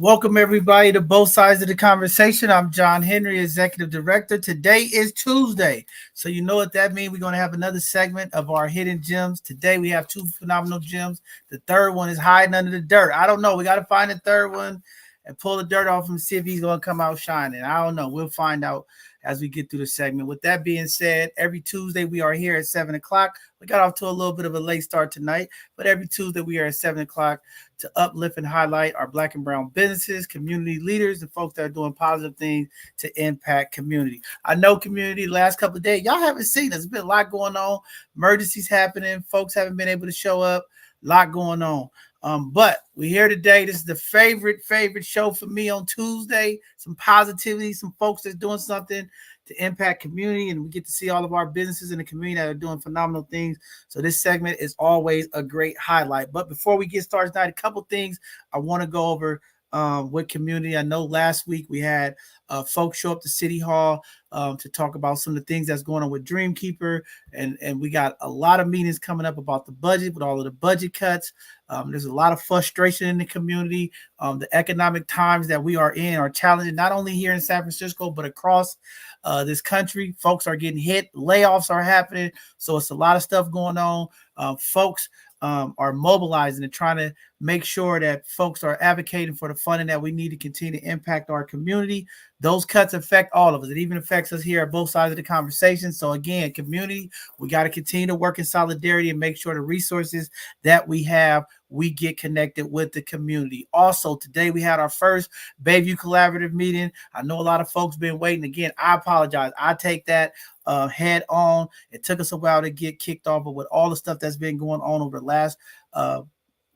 Welcome everybody to both sides of the conversation. I'm John Henry, Executive Director. Today is Tuesday, so you know what that means. We're going to have another segment of our hidden gems. Today we have two phenomenal gems. The third one is hiding under the dirt. I don't know. We got to find the third one and pull the dirt off him, see if he's going to come out shining. I don't know. We'll find out as we get through the segment. With that being said, every Tuesday we are here at 7 o'clock. We got off to a little bit of a late start tonight, but every Tuesday we are at 7 o'clock to uplift and highlight our Black and brown businesses, community leaders, and folks that are doing positive things to impact community. I know community last couple of days, y'all haven't seen us. There's been a lot going on. Emergencies happening. Folks haven't been able to show up. A lot going on. But we're here today. This is the favorite show for me on Tuesday. Some positivity, some folks that's doing something to impact community, and we get to see all of our businesses in the community that are doing phenomenal things. So this segment is always a great highlight. But before we get started tonight, a couple things I want to go over with community. I know last week we had folks show up to City Hall to talk about some of the things that's going on with Dreamkeeper, and we got a lot of meetings coming up about the budget with all of the budget cuts. There's a lot of frustration in the community. The economic times that we are in are challenging, not only here in San Francisco, but across this country. Folks are getting hit. Layoffs are happening. So it's a lot of stuff going on. Folks are mobilizing and trying to make sure that folks are advocating for the funding that we need to continue to impact our community. Those cuts affect all of us. It even affects us here at both sides of the conversation. So again, community, we got to continue to work in solidarity and make sure the resources that we have, we get connected with the community. Also, today we had our first Bayview Collaborative meeting. I know a lot of folks been waiting. Again, I apologize. I take that head on. It took us a while to get kicked off, but with all the stuff that's been going on over the last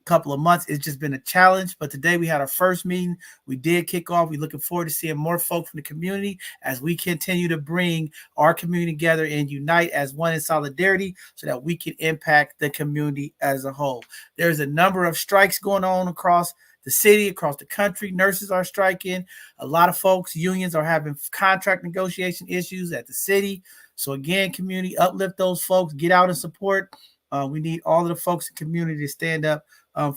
couple of months, it's just been a challenge. But today we had our first meeting. We did kick off. We're looking forward to seeing more folks from the community as we continue to bring our community together and unite as one in solidarity so that we can impact the community as a whole. There's a number of strikes going on across the city, across the country. Nurses are striking. A lot of folks, unions are having contract negotiation issues at the city. So again, community, uplift those folks, get out and support. We need all of the folks in the community to stand up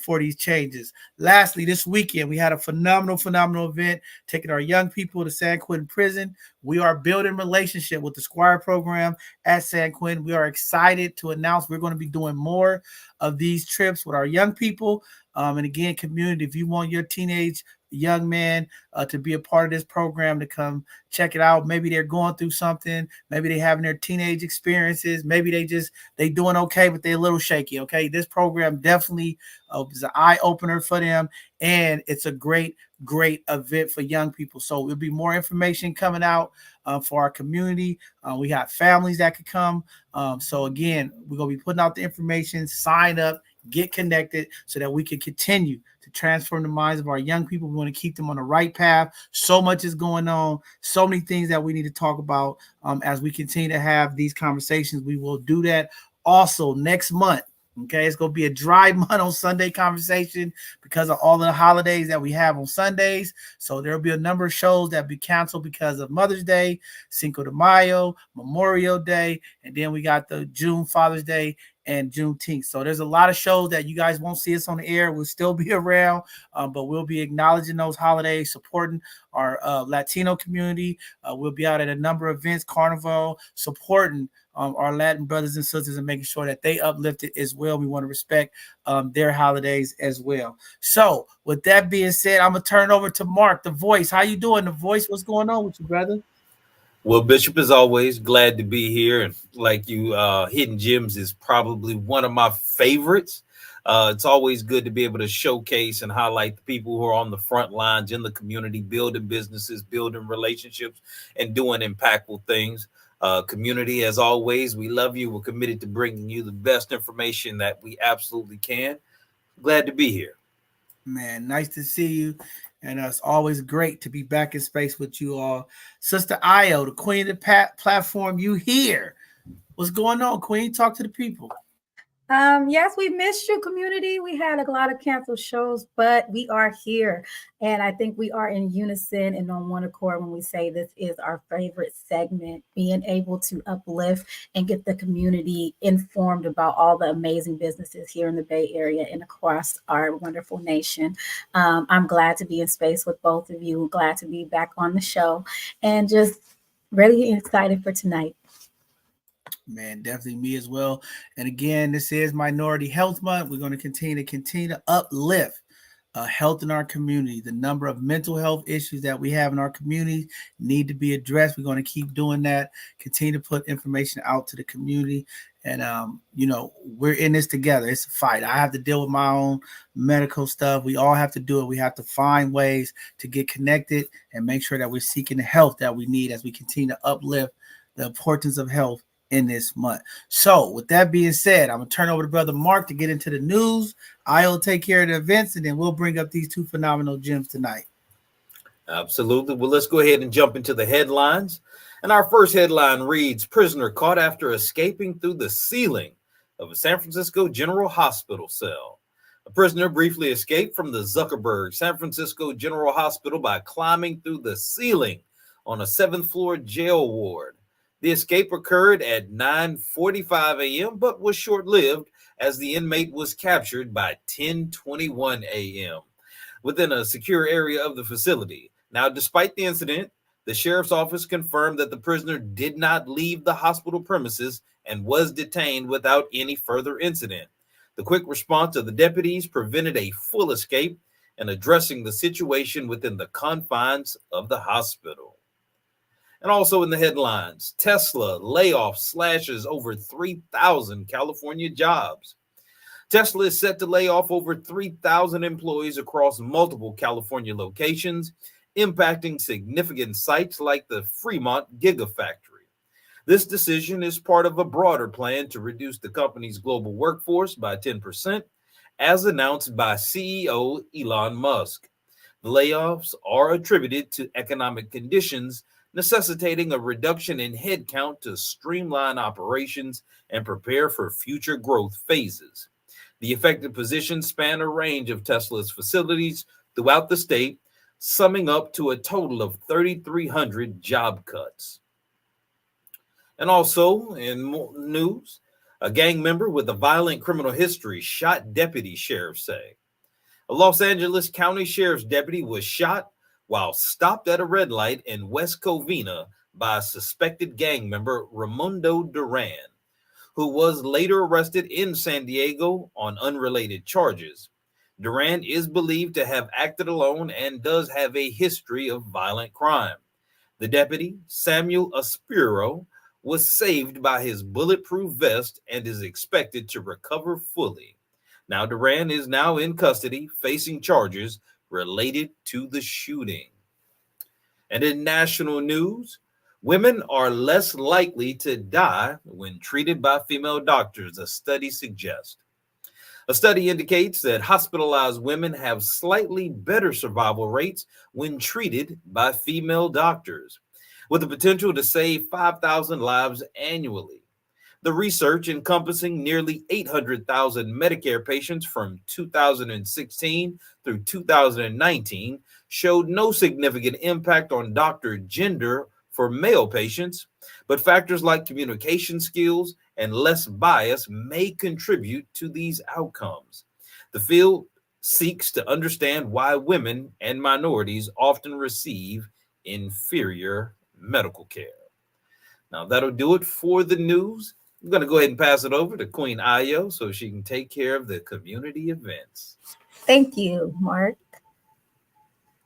for these changes. Lastly, this weekend, we had a phenomenal event taking our young people to San Quentin Prison. We are building relationship with the Squire program at San Quentin. We are excited to announce we're going to be doing more of these trips with our young people. And again, community, if you want your teenage young man to be a part of this program, to come check it out. Maybe they're going through something. Maybe they having their teenage experiences. Maybe they doing okay, but they're a little shaky. Okay, this program definitely is an eye opener for them, and it's a great event for young people. So there'll be more information coming out for our community. We got families that could come. So again, we're gonna be putting out the information. Sign up, get connected, so that we can continue to transform the minds of our young people. We want to keep them on the right path. So much is going on. So many things that we need to talk about as we continue to have these conversations. We will do that also next month. Okay, it's going to be a dry month on Sunday conversation because of all the holidays that we have on Sundays. So there'll be a number of shows that be canceled because of Mother's Day, Cinco de Mayo, Memorial Day, and then we got the June Father's Day and Juneteenth. So there's a lot of shows that you guys won't see us on the air. We'll still be around, but we'll be acknowledging those holidays, supporting our Latino community. We'll be out at a number of events, Carnival, supporting our Latin brothers and sisters and making sure that they uplifted as well. We want to respect their holidays as well. So with that being said, I'm going to turn it over to Mark, The Voice. How you doing, The Voice? What's going on with you, brother? Well, Bishop, as always, glad to be here. And like you, Hidden Gems is probably one of my favorites. It's always good to be able to showcase and highlight the people who are on the front lines in the community, building businesses, building relationships, and doing impactful things. Community, as always, we love you. We're committed to bringing you the best information that we absolutely can. Glad to be here. Man, nice to see you. And it's always great to be back in space with you all. Sister Io, the queen of the platform, you here. What's going on, Queen? Talk to the people. Yes, we missed you, community. We had a lot of canceled shows, but we are here. And I think we are in unison and on one accord when we say this is our favorite segment, being able to uplift and get the community informed about all the amazing businesses here in the Bay Area and across our wonderful nation. I'm glad to be in space with both of you, glad to be back on the show, and just really excited for tonight. Man, definitely me as well. And again, this is Minority Health Month. We're going to continue to uplift health in our community. The number of mental health issues that we have in our community need to be addressed. We're going to keep doing that. Continue to put information out to the community. And we're in this together. It's a fight. I have to deal with my own medical stuff. We all have to do it. We have to find ways to get connected and make sure that we're seeking the help that we need as we continue to uplift the importance of health in this month. So with that being said, I'm gonna turn over to Brother Mark to get into the news. I'll take care of the events, and then we'll bring up these two phenomenal gems tonight. Absolutely. Well, let's go ahead and jump into the headlines. And our first headline reads, prisoner caught after escaping through the ceiling of a San Francisco General Hospital cell. A prisoner briefly escaped from the Zuckerberg San Francisco General Hospital by climbing through the ceiling on a 7th floor jail ward. The escape occurred at 9:45 a.m., but was short-lived as the inmate was captured by 10:21 a.m. within a secure area of the facility. Now, despite the incident, the sheriff's office confirmed that the prisoner did not leave the hospital premises and was detained without any further incident. The quick response of the deputies prevented a full escape and addressing the situation within the confines of the hospital. And also in the headlines, Tesla layoff slashes over 3,000 California jobs. Tesla is set to lay off over 3,000 employees across multiple California locations, impacting significant sites like the Fremont Gigafactory. This decision is part of a broader plan to reduce the company's global workforce by 10%, as announced by CEO Elon Musk. The layoffs are attributed to economic conditions necessitating a reduction in headcount to streamline operations and prepare for future growth phases. The affected positions span a range of Tesla's facilities throughout the state, summing up to a total of 3,300 job cuts. And also in news, a gang member with a violent criminal history shot deputy sheriffs say. A Los Angeles County Sheriff's deputy was shot while stopped at a red light in West Covina by a suspected gang member, Raimundo Duran, who was later arrested in San Diego on unrelated charges. Duran is believed to have acted alone and does have a history of violent crime. The deputy, Samuel Aspiro, was saved by his bulletproof vest and is expected to recover fully. Now, Duran is now in custody, facing charges related to the shooting. And in national news, women are less likely to die when treated by female doctors, a study suggests. A study indicates that hospitalized women have slightly better survival rates when treated by female doctors, with the potential to save 5,000 lives annually. The research, encompassing nearly 800,000 Medicare patients from 2016 through 2019, showed no significant impact on doctor gender for male patients, but factors like communication skills and less bias may contribute to these outcomes. The field seeks to understand why women and minorities often receive inferior medical care. Now, that'll do it for the news. I'm going to go ahead and pass it over to Queen Ayo so she can take care of the community events. Thank you, Mark.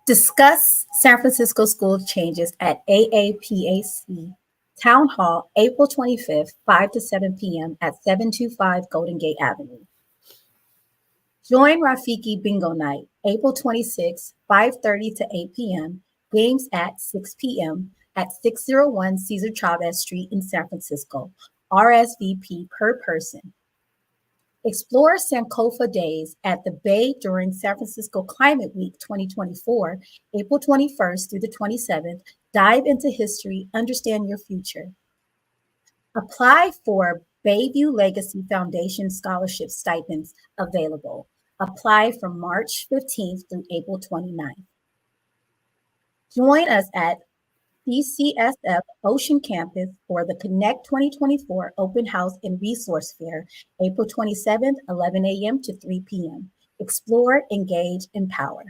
Discuss San Francisco school changes at AAPAC Town Hall, April 25th, 5 to 7 p.m. at 725 Golden Gate Avenue. Join Rafiki Bingo Night, April 26th, 5:30 to 8 p.m. Games at 6 p.m. at 601 Cesar Chavez Street in San Francisco. RSVP per person. Explore Sankofa Days at the Bay during San Francisco Climate Week 2024, April 21st through the 27th. Dive into history, understand your future. Apply for Bayview Legacy Foundation Scholarship Stipends available. Apply from March 15th through April 29th. Join us at CCSF Ocean Campus for the Connect 2024 Open House and Resource Fair, April 27th, 11 a.m. to 3 p.m. Explore, engage, empower.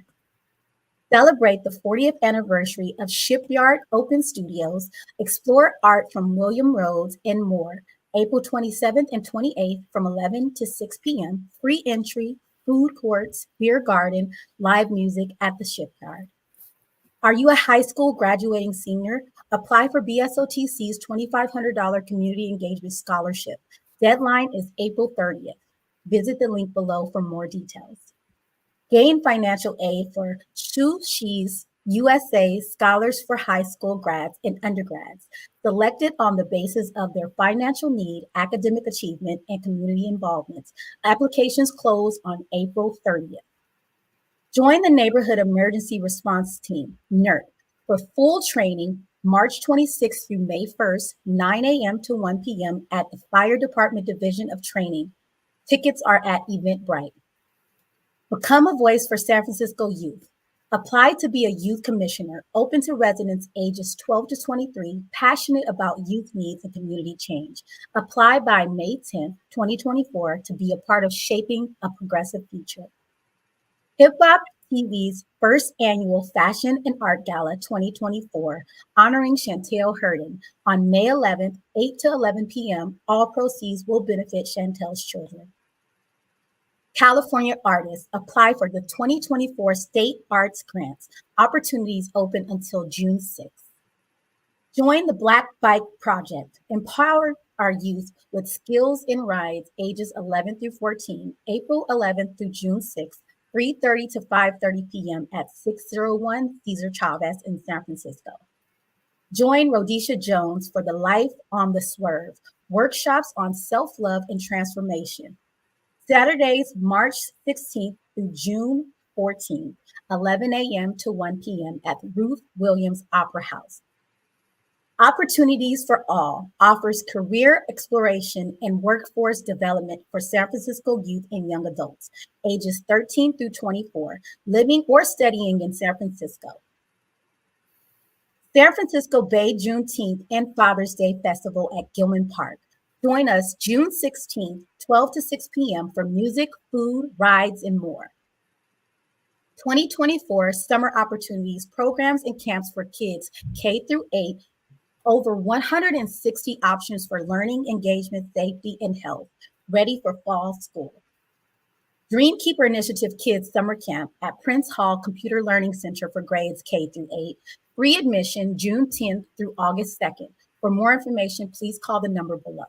Celebrate the 40th anniversary of Shipyard Open Studios, explore art from William Rhodes, and more. April 27th and 28th from 11 to 6 p.m. Free entry, food courts, beer garden, live music at the Shipyard. Are you a high school graduating senior? Apply for BSOTC's $2,500 Community Engagement Scholarship. Deadline is April 30th. Visit the link below for more details. Gain financial aid for Shoes USA Scholars for High School Grads and Undergrads, selected on the basis of their financial need, academic achievement, and community involvement. Applications close on April 30th. Join the Neighborhood Emergency Response Team, NERT, for full training March 26th through May 1st, 9 a.m. to 1 p.m. at the Fire Department Division of Training. Tickets are at Eventbrite. Become a voice for San Francisco youth. Apply to be a youth commissioner, open to residents ages 12 to 23, passionate about youth needs and community change. Apply by May 10, 2024 to be a part of shaping a progressive future. Hip Hop TV's first annual Fashion and Art Gala 2024, honoring Chantel Hurden on May 11th, 8 to 11 p.m. All proceeds will benefit Chantel's children. California artists apply for the 2024 State Arts Grants. Opportunities open until June 6th. Join the Black Bike Project. Empower our youth with skills in rides ages 11 through 14, April 11th through June 6th, 3:30 to 5:30 p.m. at 601 Cesar Chavez in San Francisco. Join Rhodesha Jones for the Life on the Swerve, workshops on self-love and transformation. Saturdays, March 16th through June 14th, 11 a.m. to 1 p.m. at Ruth Williams Opera House. Opportunities for All offers career exploration and workforce development for San Francisco youth and young adults, ages 13 through 24, living or studying in San Francisco. San Francisco Bay Juneteenth and Father's Day Festival at Gilman Park. Join us June 16th, 12 to 6 p.m. for music, food, rides, and more. 2024 Summer Opportunities, programs and camps for kids K through 8, over 160 options for learning, engagement, safety, and health, ready for fall school. Dreamkeeper Initiative Kids Summer Camp at Prince Hall Computer Learning Center for grades K through 8, free admission June 10th through August 2nd. For more information, please call the number below.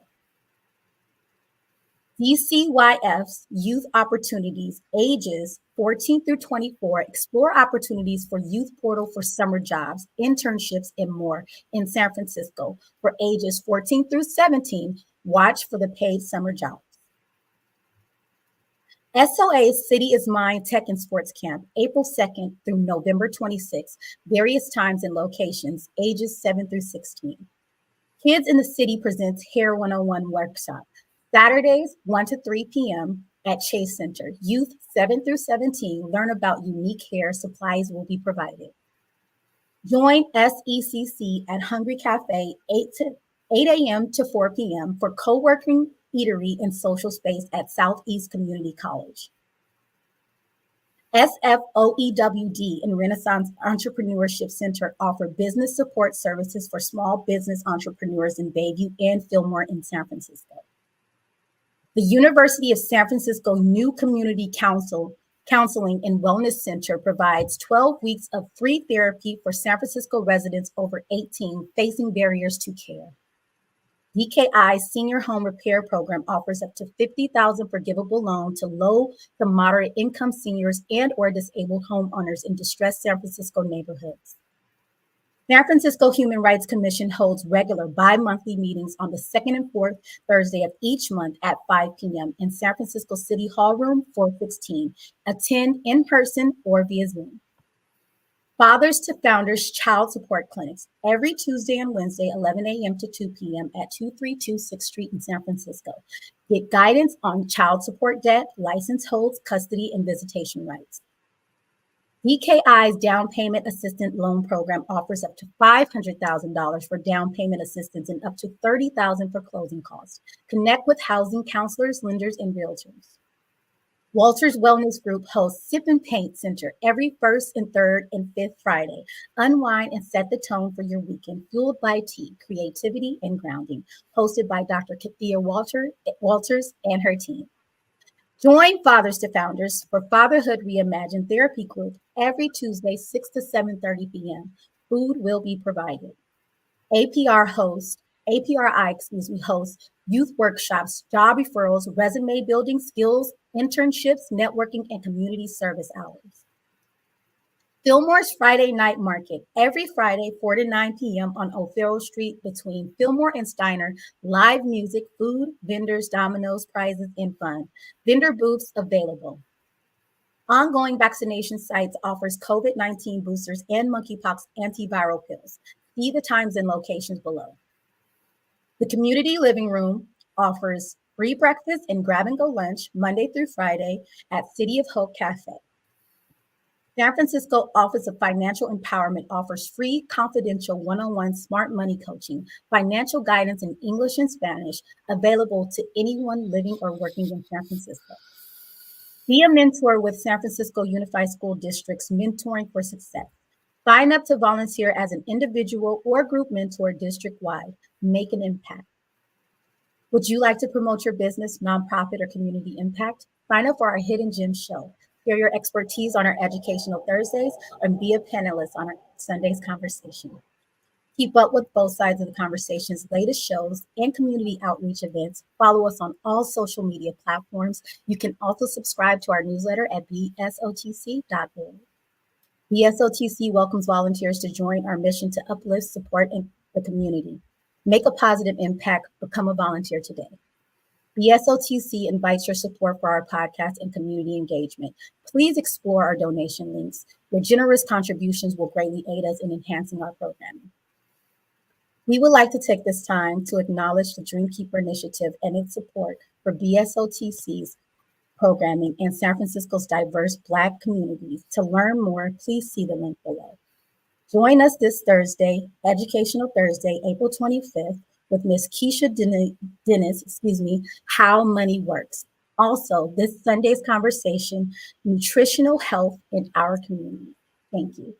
DCYF's Youth Opportunities, ages 14 through 24, explore opportunities for youth portal for summer jobs, internships, and more in San Francisco. For ages 14 through 17, watch for the paid summer jobs. SOA's City is Mine Tech and Sports Camp, April 2nd through November 26th, various times and locations, ages 7 through 16. Kids in the City presents Hair 101 workshop. Saturdays, 1 to 3 p.m. at Chase Center. Youth 7 through 17 learn about unique hair. Supplies will be provided. Join SECC at Hungry Cafe 8 a.m. to 4 p.m. for co-working, eatery, and social space at Southeast Community College. SFOEWD and Renaissance Entrepreneurship Center offer business support services for small business entrepreneurs in Bayview and Fillmore in San Francisco. The University of San Francisco New Community Counseling and Wellness Center provides 12 weeks of free therapy for San Francisco residents over 18 facing barriers to care. DKI's Senior Home Repair Program offers up to $50,000 forgivable loan to low to moderate income seniors and or disabled homeowners in distressed San Francisco neighborhoods. San Francisco Human Rights Commission holds regular bi-monthly meetings on the second and fourth Thursday of each month at 5 p.m. in San Francisco City Hall Room 416. Attend in person or via Zoom. Fathers to Founders Child Support Clinics every Tuesday and Wednesday, 11 a.m. to 2 p.m. at 232 6th Street in San Francisco. Get guidance on child support debt, license holds, custody, and visitation rights. DKI's Down Payment Assistance Loan Program offers up to $500,000 for down payment assistance and up to $30,000 for closing costs. Connect with housing counselors, lenders, and realtors. Walters Wellness Group hosts Sip and Paint Center every first and third and fifth Friday. Unwind and set the tone for your weekend, fueled by tea, creativity, and grounding. Hosted by Dr. Kathia Walters and her team. Join Fathers to Founders for Fatherhood Reimagined Therapy Group every Tuesday, 6 to 7:30 p.m. Food will be provided. APRI hosts youth workshops, job referrals, resume building skills, internships, networking, and community service hours. Fillmore's Friday Night Market, every Friday, 4 to 9 p.m. on O'Farrell Street between Fillmore and Steiner. Live music, food, vendors, dominoes, prizes, and fun. Vendor booths available. Ongoing vaccination sites offers COVID-19 boosters and monkeypox antiviral pills. See the times and locations below. The Community Living Room offers free breakfast and grab-and-go lunch Monday through Friday at City of Hope Cafe. San Francisco Office of Financial Empowerment offers free, confidential one-on-one smart money coaching, financial guidance in English and Spanish, available to anyone living or working in San Francisco. Be a mentor with San Francisco Unified School District's Mentoring for Success. Sign up to volunteer as an individual or group mentor district-wide. Make an impact. Would you like to promote your business, nonprofit, or community impact? Sign up for our Hidden Gems show. Share your expertise on our Educational Thursdays and be a panelist on our Sunday's conversation. Keep up with both sides of the conversation's latest shows and community outreach events. Follow us on all social media platforms. You can also subscribe to our newsletter at bsotc.org. BSOTC welcomes volunteers to join our mission to uplift, support, the community. Make a positive impact. Become a volunteer today. BSOTC invites your support for our podcast and community engagement. Please explore our donation links. Your generous contributions will greatly aid us in enhancing our programming. We would like to take this time to acknowledge the Dreamkeeper Initiative and its support for BSOTC's programming and San Francisco's diverse Black communities. To learn more, please see the link below. Join us this Thursday, Educational Thursday, April 25th, with Ms. Keisha Dennis, How Money Works. Also, this Sunday's conversation, Nutritional Health in Our Community. Thank you.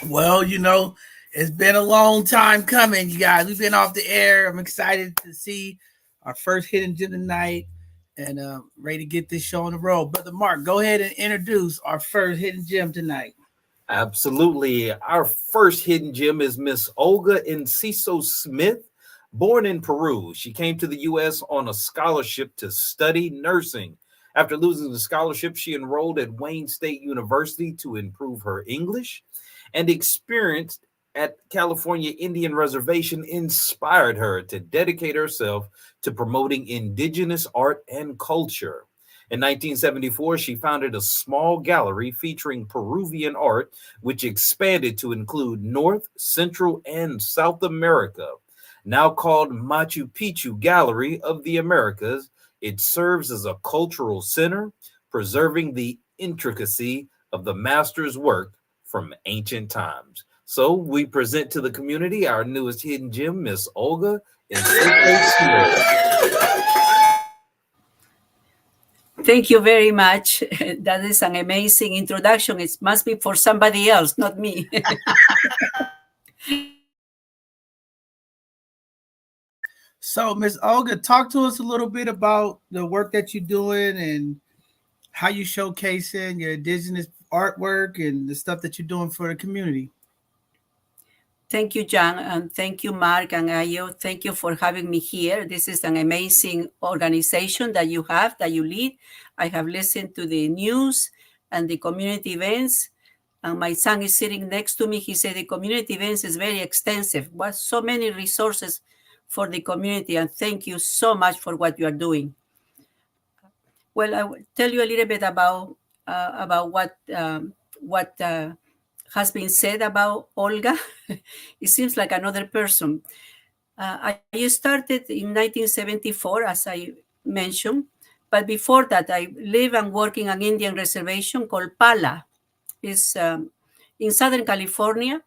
Well, it's been a long time coming, you guys. We've been off the air. I'm excited to see our first Hidden Gem tonight and ready to get this show on the road. Brother Mark, go ahead and introduce our first Hidden Gem tonight. Absolutely. Our first Hidden Gem is Miss Olga Enciso Smith, born in Peru. She came to the U.S. on a scholarship to study nursing. After losing the scholarship, she enrolled at Wayne State University to improve her English, and experience at California Indian Reservation inspired her to dedicate herself to promoting indigenous art and culture. In 1974, she founded a small gallery featuring Peruvian art, which expanded to include North, Central, and South America. Now called Machu Picchu Gallery of the Americas, it serves as a cultural center, preserving the intricacy of the master's work from ancient times. So we present to the community our newest Hidden Gem, Miss Olga Enciso Smith. Thank you very much. That is an amazing introduction. It must be for somebody else, not me. So, Miss Olga, talk to us a little bit about the work that you're doing and how you showcasing your indigenous artwork and the stuff that you're doing for the community. Thank you, John, and thank you, Mark and Ayo. Thank you for having me here. This is an amazing organization that you have, that you lead. I have listened to the news and the community events, and my son is sitting next to me. He said the community events is very extensive. What so many resources for the community, and thank you so much for what you are doing. Well, I will tell you a little bit about about what has been said about Olga. It seems like another person. I started in 1974, as I mentioned, but before that, I live and work in an Indian reservation called Pala. It's in Southern California.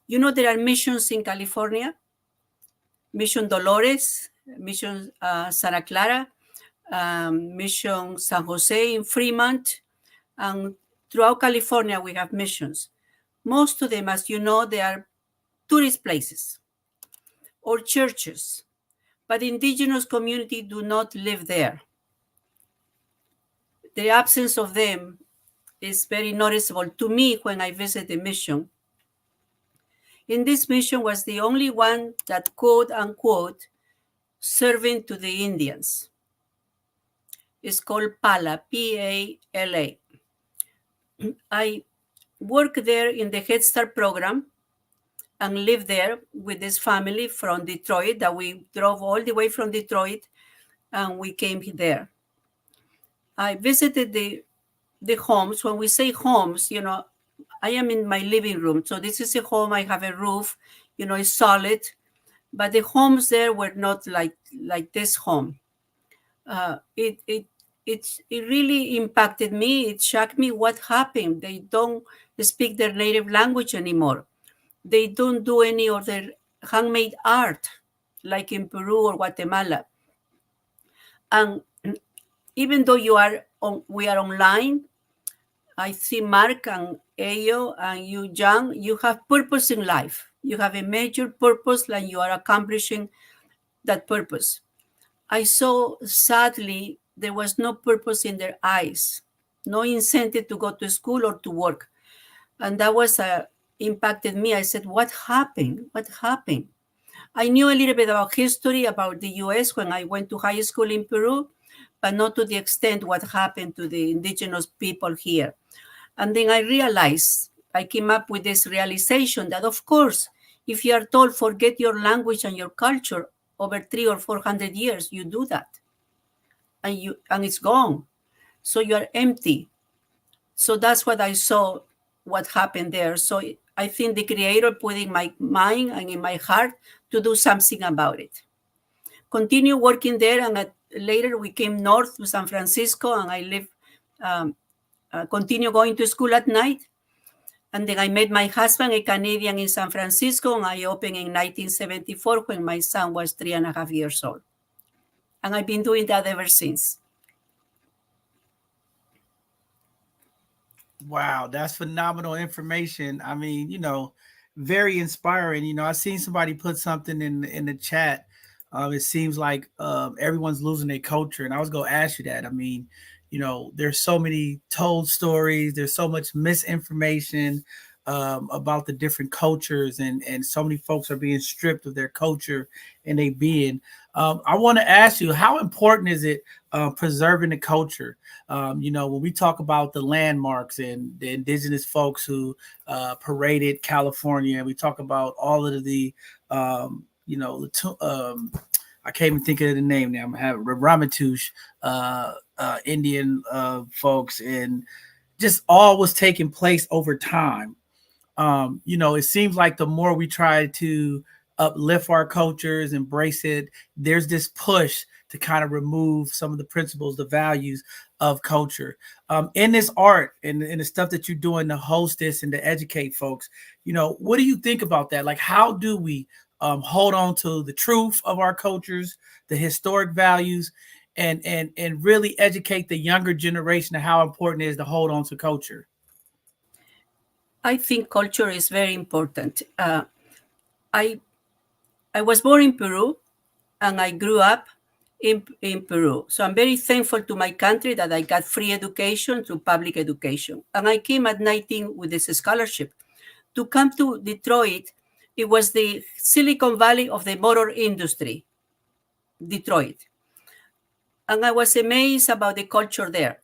You know, there are missions in California, Mission Dolores, Mission Santa Clara, Mission San Jose in Fremont, and throughout California, we have missions. Most of them, as you know, they are tourist places or churches, but indigenous community do not live there. The absence of them is very noticeable to me when I visit the mission. In this mission was the only one that, quote unquote, serving to the Indians. It's called PALA, P-A-L-A. I work there in the Head Start program and live there with this family from Detroit that we drove all the way from Detroit and we came there. I visited the homes. When we say homes, you know, I am in my living room. So this is a home, I have a roof, you know, it's solid. But the homes there were not like this home. It really impacted me. It shocked me what happened. They don't speak their native language anymore. They don't do any of their handmade art like in Peru or Guatemala. And even though we are online, I see Mark and Ayo and you, John, you have purpose in life. You have a major purpose and you are accomplishing that purpose. I saw, sadly, there was no purpose in their eyes, no incentive to go to school or to work. And that was impacted me. I said, what happened? What happened? I knew a little bit about history, about the US when I went to high school in Peru, but not to the extent what happened to the indigenous people here. And then I realized, I came up with this realization that, of course, if you are told, forget your language and your culture over 300 or 400 years, you do that. And it's gone. So you are empty. So that's what I saw, what happened there. So I think the Creator put in my mind and in my heart to do something about it. Continue working there, and later we came north to San Francisco, and I lived, continue going to school at night. And then I met my husband, a Canadian, in San Francisco, and I opened in 1974 when my son was 3.5 years old. And I've been doing that ever since. Wow, that's phenomenal information. I mean, you know, very inspiring. You know, I seen somebody put something in the chat. It seems like everyone's losing their culture, and I was going to ask you that. I mean, you know, there's so many told stories. There's so much misinformation about the different cultures, and so many folks are being stripped of their culture and they being. I want to ask you, how important is it preserving the culture? You know, when we talk about the landmarks and the indigenous folks who paraded California, and we talk about all of the, you know, I can't even think of the name now. I'm having Ramaytush, Indian folks, and just all was taking place over time. You know, it seems like the more we try to uplift our cultures, embrace it, there's this push to kind of remove some of the principles, the values of culture. In this art and the stuff that you're doing to host this and to educate folks, you know, what do you think about that? Like, how do we hold on to the truth of our cultures, the historic values, and really educate the younger generation of how important it is to hold on to culture? I think culture is very important. I was born in Peru, and I grew up in Peru. So I'm very thankful to my country that I got free education through public education. And I came at 19 with this scholarship. To come to Detroit, it was the Silicon Valley of the motor industry, Detroit. And I was amazed about the culture there.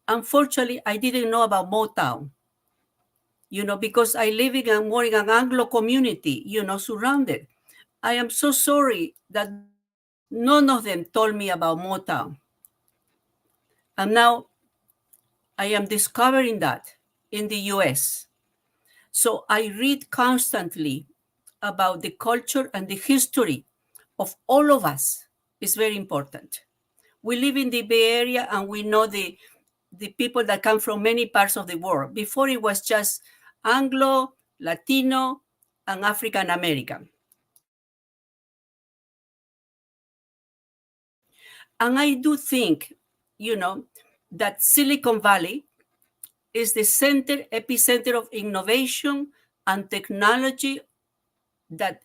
Unfortunately, I didn't know about Motown, you know, because I live in more in an Anglo community, you know, surrounded. I am so sorry that none of them told me about Motown. And now I am discovering that in the US. So I read constantly about the culture and the history of all of us. It's very important. We live in the Bay Area and we know the people that come from many parts of the world. Before it was just Anglo, Latino, and African American. And I do think, that Silicon Valley is the epicenter of innovation and technology that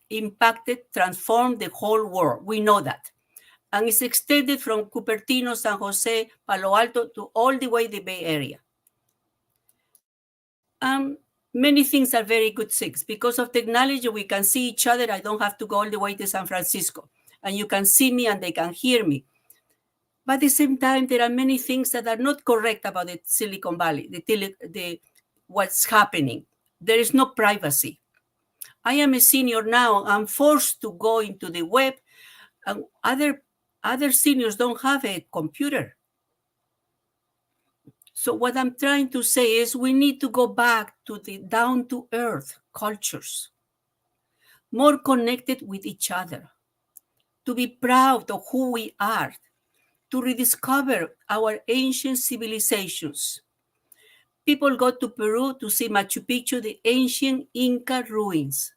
transformed the whole world. We know that. And it's extended from Cupertino, San Jose, Palo Alto, to all the way the Bay Area. Many things are very good things. Because of technology, we can see each other. I don't have to go all the way to San Francisco. And you can see me and they can hear me. But at the same time, there are many things that are not correct about the Silicon Valley, what's happening. There is no privacy. I am a senior now. I'm forced to go into the web, and other seniors don't have a computer. So what I'm trying to say is we need to go back to the down-to-earth cultures, more connected with each other, to be proud of who we are, to rediscover our ancient civilizations. People go to Peru to see Machu Picchu, the ancient Inca ruins.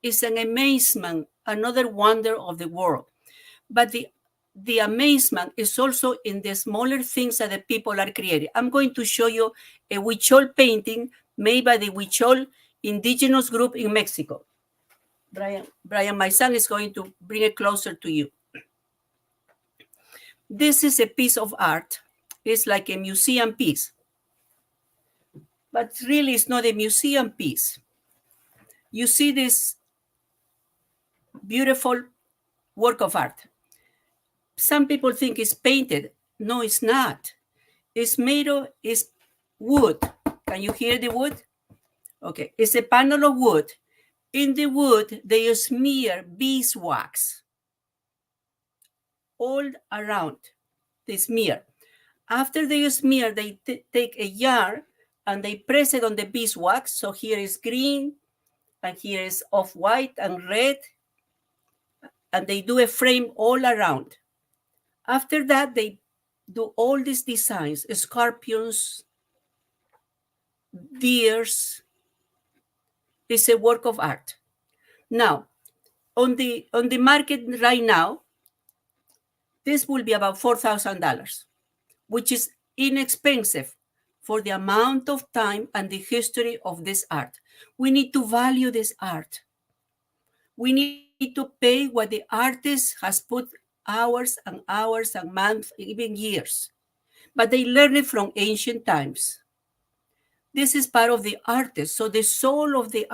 It's an amazement, another wonder of the world. But the amazement is also in the smaller things that the people are creating. I'm going to show you a Huichol painting made by the Huichol indigenous group in Mexico. Brian, my son is going to bring it closer to you. This is a piece of art. It's like a museum piece. But really, it's not a museum piece. You see this beautiful work of art. Some people think it's painted. No, it's not. It's made of wood. Can you hear the wood? Okay, it's a panel of wood. In the wood, they smear beeswax all around. They smear. After they smear, they take a yarn and they press it on the beeswax. So here is green, and here is off-white and red. And they do a frame all around. After that, they do all these designs, scorpions, deers. It's a work of art. Now, on the market right now, this will be about $4,000, which is inexpensive for the amount of time and the history of this art. We need to value this art. We need to pay what the artist has put hours and hours and months, even years. But they learn it from ancient times. This is part of the artist. So the soul of the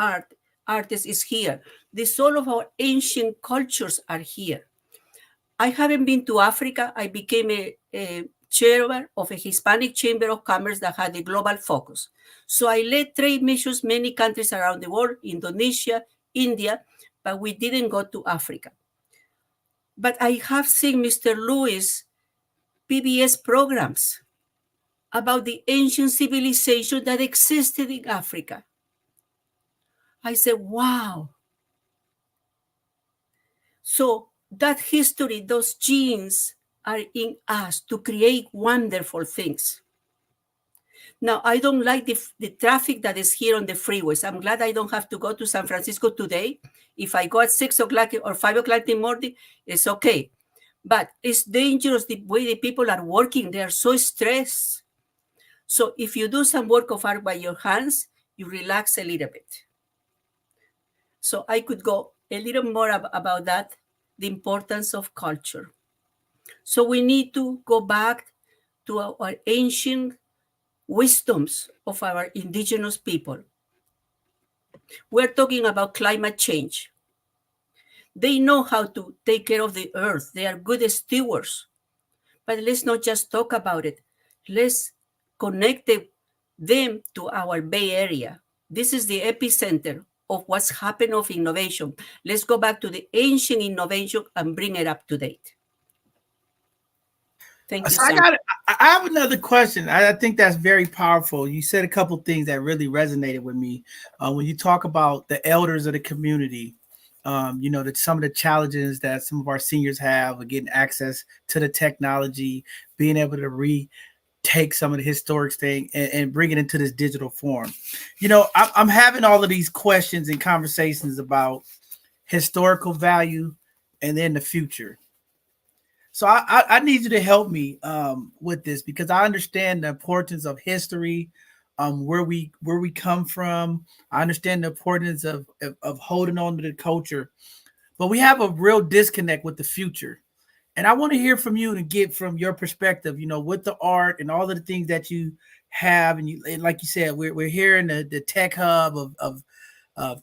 artist is here. The soul of our ancient cultures are here. I haven't been to Africa. I became a chairman of a Hispanic Chamber of Commerce that had a global focus. So I led trade missions many countries around the world, Indonesia, India, but we didn't go to Africa. But I have seen Mr. Lewis PBS programs about the ancient civilization that existed in Africa. I said, wow. So that history, those genes are in us to create wonderful things. Now, I don't like the traffic that is here on the freeways. I'm glad I don't have to go to San Francisco today. If I go at 6 o'clock or 5 o'clock in the morning, it's okay. But it's dangerous the way the people are working. They are so stressed. So if you do some work of art by your hands, you relax a little bit. So I could go a little more about that, the importance of culture. So we need to go back to our ancient wisdoms of our indigenous people. We're talking about climate change. They know how to take care of the earth. They are good stewards. But let's not just talk about it. Let's connect them to our Bay Area. This is the epicenter of what's happened of innovation. Let's go back to the ancient innovation and bring it up to date. Thank you, So I have another question. I think that's very powerful. You said a couple things that really resonated with me when you talk about the elders of the community. That some of the challenges that some of our seniors have with getting access to the technology, being able to retake some of the historic thing and bring it into this digital form. I'm having all of these questions and conversations about historical value and then the future. So I need you to help me with this because I understand the importance of history, where we come from. I understand the importance of holding on to the culture, but we have a real disconnect with the future. And I want to hear from you and get from your perspective, with the art and all of the things that you have, and like you said, we're here in the tech hub of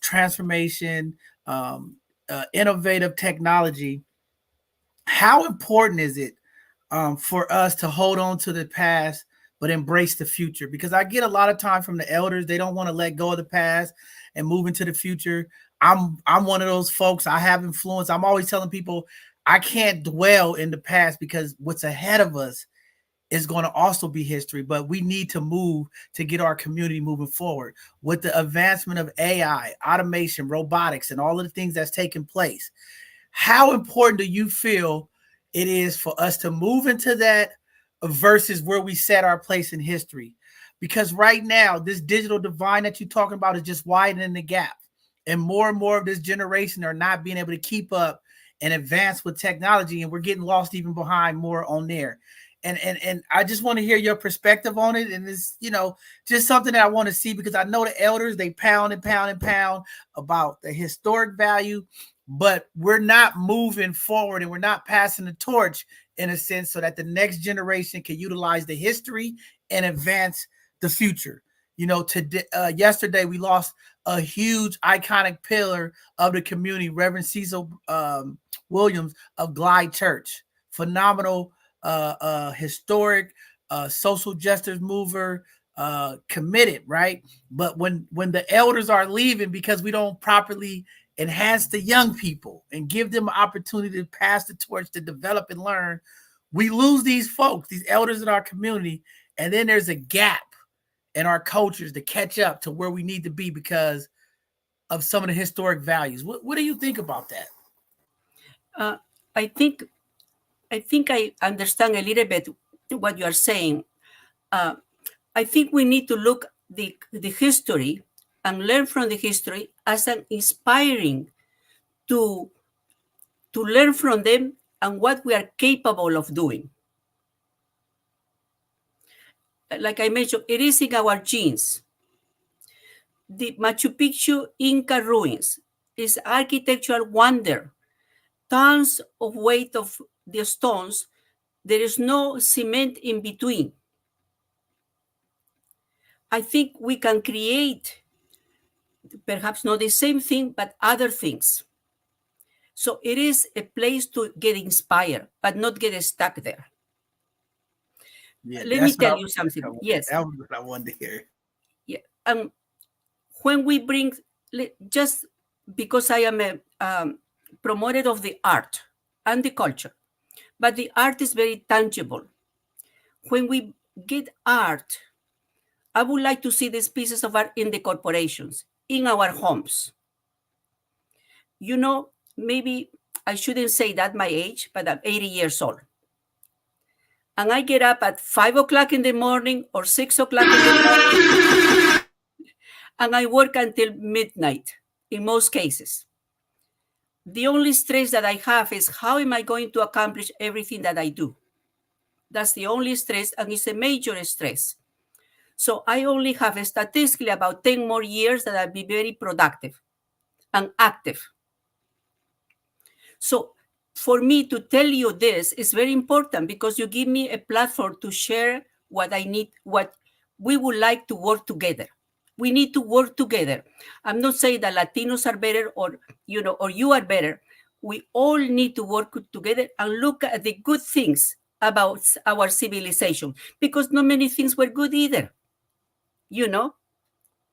transformation, innovative technology. How important is it for us to hold on to the past but embrace the future? Because I get a lot of time from the elders, they don't want to let go of the past and move into the future. I'm one of those folks. I have influence. I'm always telling people I can't dwell in the past because what's ahead of us is going to also be history, but we need to move to get our community moving forward with the advancement of AI, automation, robotics, and all of the things that's taking place. How important do you feel it is for us to move into that versus where we set our place in history? Because right now, this digital divide that you're talking about is just widening the gap. And more of this generation are not being able to keep up and advance with technology. And we're getting lost even behind more on there. And I just want to hear your perspective on it. And it's, just something that I want to see because I know the elders, they pound and pound and pound about the historic value, but we're not moving forward and we're not passing the torch in a sense so that the next generation can utilize the history and advance the future. Today, yesterday we lost a huge iconic pillar of the community, Reverend Cecil Williams of Glide Church. Phenomenal, historic, social justice mover, committed, right? But when the elders are leaving because we don't properly enhance the young people and give them an opportunity to pass the torch to develop and learn, we lose these folks, these elders in our community, and then there's a gap in our cultures to catch up to where we need to be because of some of the historic values. What do you think about that? I think I understand a little bit what you are saying. I think we need to look the history and learn from the history as an inspiring to learn from them and what we are capable of doing. Like I mentioned, it is in our genes. The Machu Picchu Inca ruins is architectural wonder. Tons of weight of the stones. There is no cement in between. I think we can create perhaps not the same thing, but other things. So it is a place to get inspired, but not get stuck there. Yeah, let me tell you something. Yes. That was what I wanted to hear. Yeah. When we bring, just because I am a promoter of the art and the culture, but the art is very tangible. When we get art, I would like to see these pieces of art in the corporations, in our homes. Maybe I shouldn't say that my age, but I'm 80 years old. And I get up at 5 o'clock in the morning or 6 o'clock in the morning, and I work until midnight in most cases. The only stress that I have is how am I going to accomplish everything that I do? That's the only stress, and it's a major stress. So I only have statistically about 10 more years that I'll be very productive and active. So for me to tell you this is very important because you give me a platform to share what I need, what we would like to work together. We need to work together. I'm not saying that Latinos are better or you are better. We all need to work together and look at the good things about our civilization because not many things were good either.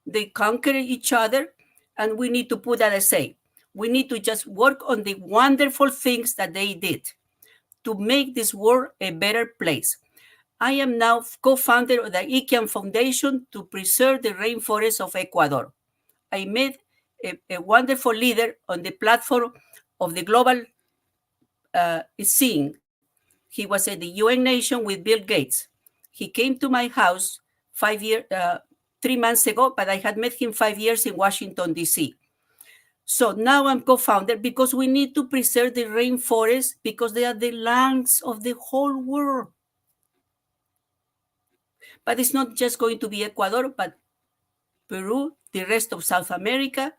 They conquer each other, and we need to put that aside. We need to just work on the wonderful things that they did to make this world a better place. I am now co-founder of the ICANN Foundation to preserve the rainforests of Ecuador. I met a wonderful leader on the platform of the global scene. He was at the UN Nation with Bill Gates. He came to my house 3 months ago, but I had met him 5 years in Washington, D.C. So now I'm co-founder because we need to preserve the rainforests because they are the lungs of the whole world. But it's not just going to be Ecuador, but Peru, the rest of South America,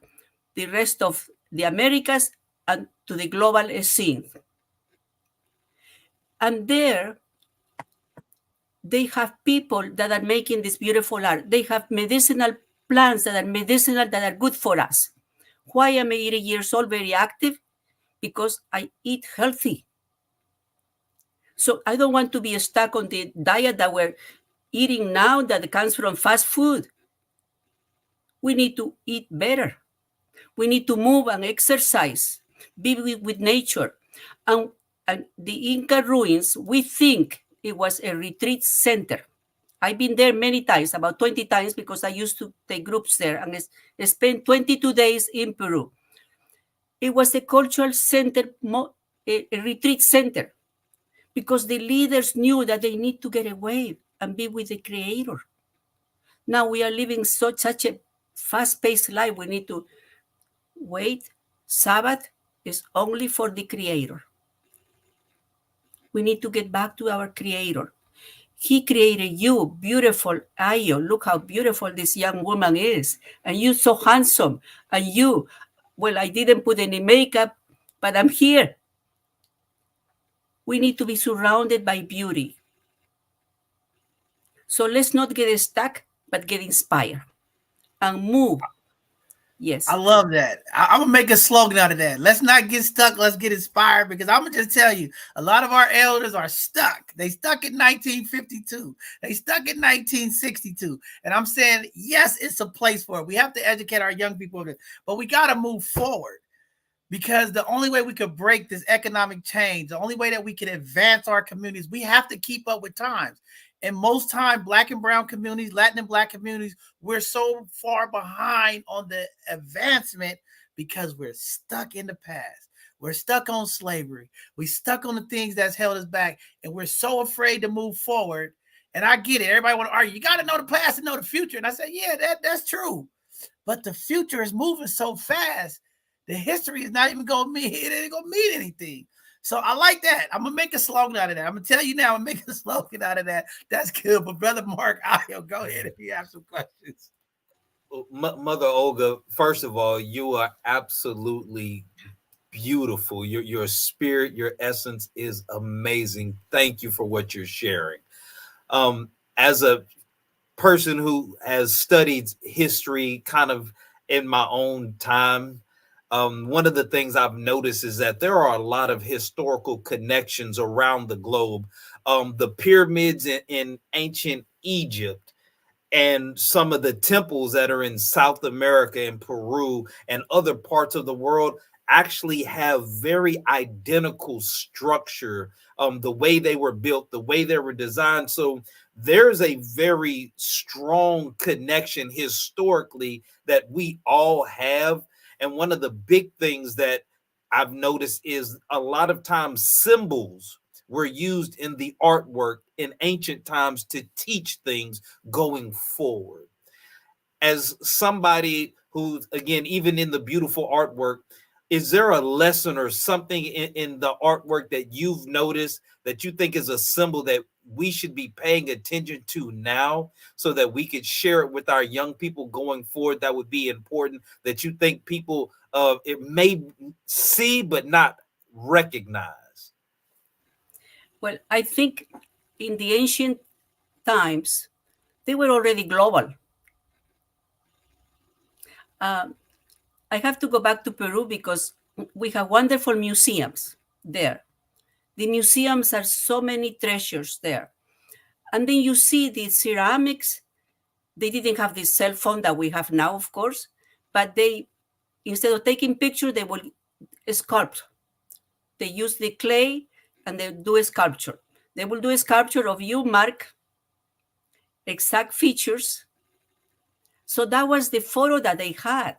the rest of the Americas, and to the global scene. And there, they have people that are making this beautiful art. They have medicinal plants that are medicinal, that are good for us. Why am I 80 years old, very active? Because I eat healthy. So I don't want to be stuck on the diet that we're eating now that comes from fast food. We need to eat better. We need to move and exercise, be with nature. And the Inca ruins, we think it was a retreat center. I've been there many times, about 20 times, because I used to take groups there and spend 22 days in Peru. It was a cultural center, a retreat center, because the leaders knew that they need to get away and be with the Creator. Now we are living such a fast-paced life. We need to wait. Sabbath is only for the Creator. We need to get back to our Creator. He created you, beautiful Ayo. Look how beautiful this young woman is. And you so handsome. And you, well, I didn't put any makeup, but I'm here. We need to be surrounded by beauty. So let's not get stuck, but get inspired and move. Yes. I love that. I'm gonna make a slogan out of that. Let's not get stuck. Let's get inspired. Because I'm gonna just tell you, a lot of our elders are stuck. They stuck in 1952. They stuck in 1962. And I'm saying, yes, it's a place for it. We have to educate our young people, but we got to move forward. Because the only way we could break this economic change, the only way that we can advance our communities, we have to keep up with times. And most time, Black and brown communities, Latin and Black communities, we're so far behind on the advancement because we're stuck in the past. We're stuck on slavery. We're stuck on the things that's held us back. And we're so afraid to move forward. And I get it. Everybody want to argue. You got to know the past to know the future. And I say, yeah, that's true. But the future is moving so fast. The history is not even going to mean, it ain't going to mean anything. So I like that. I'm going to make a slogan out of that. I'm going to tell you now, I'm going to make a slogan out of that. That's good. But Brother Mark, Ayo, go ahead if you have some questions. Mother Olga, first of all, you are absolutely beautiful. Your spirit, your essence is amazing. Thank you for what you're sharing. As a person who has studied history kind of in my own time, one of the things I've noticed is that there are a lot of historical connections around the globe. The pyramids in ancient Egypt and some of the temples that are in South America and Peru and other parts of the world actually have very identical structure, the way they were built, the way they were designed. So there's a very strong connection historically that we all have. And one of the big things that I've noticed is a lot of times symbols were used in the artwork in ancient times to teach things going forward. As somebody who, again, even in the beautiful artwork, is there a lesson or something in the artwork that you've noticed that you think is a symbol that we should be paying attention to now so that we could share it with our young people going forward? That would be important, that you think people it may see but not recognize? Well, I think in the ancient times, they were already global. I have to go back to Peru because we have wonderful museums there. The museums are so many treasures there. And then you see the ceramics. They didn't have this cell phone that we have now, of course, but they, instead of taking pictures, they will sculpt. They use the clay and they do a sculpture. They will do a sculpture of you, Mark, exact features. So that was the photo that they had.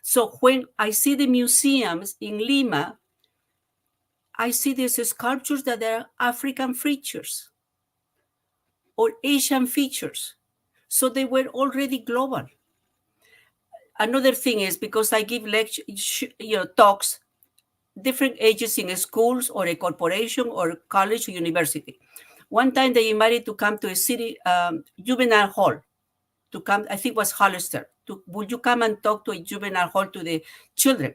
So when I see the museums in Lima, I see these sculptures that are African features or Asian features. So they were already global. Another thing is because I give talks, different ages in schools or a corporation or college or university. One time they invited to come to a city juvenile hall to come, I think it was Hollister. Would you come and talk to a juvenile hall to the children?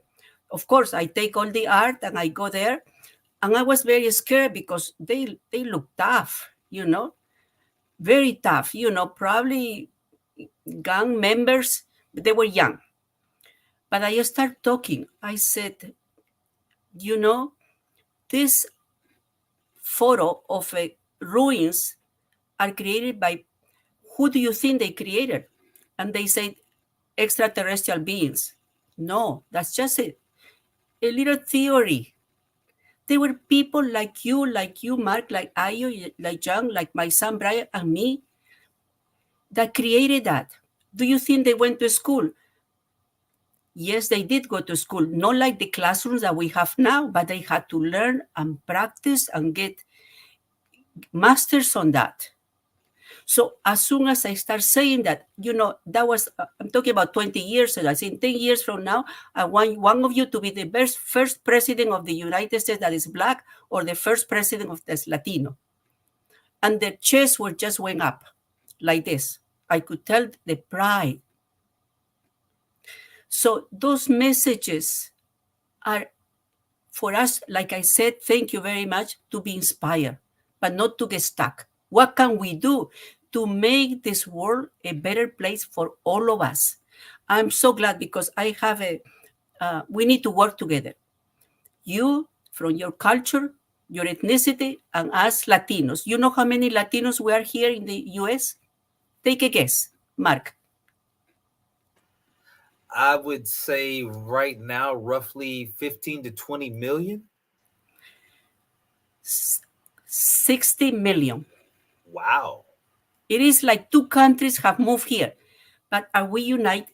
Of course, I take all the art and I go there. And I was very scared because they look tough, very tough, probably gang members, but they were young. But I started talking. I said, this photo of ruins are created by, who do you think they created? And they said, extraterrestrial beings. No, that's just a little theory. They were people like you, Mark, like Ayo, like John, like my son Brian, and me, that created that. Do you think they went to school? Yes, they did go to school, not like the classrooms that we have now, but they had to learn and practice and get masters on that. So as soon as I start saying that, that was, I'm talking about 20 years ago. I think 10 years from now, I want one of you to be the first president of the United States that is Black or the first president of that's Latino. And their chests were just went up like this. I could tell the pride. So those messages are for us, like I said, thank you very much, to be inspired, but not to get stuck. What can we do to make this world a better place for all of us? I'm so glad because I have we need to work together. You, from your culture, your ethnicity, and us Latinos. You know how many Latinos we are here in the US? Take a guess, Mark. I would say right now, roughly 15 to 20 million. 60 million. Wow. It is like 2 countries have moved here. But are we united?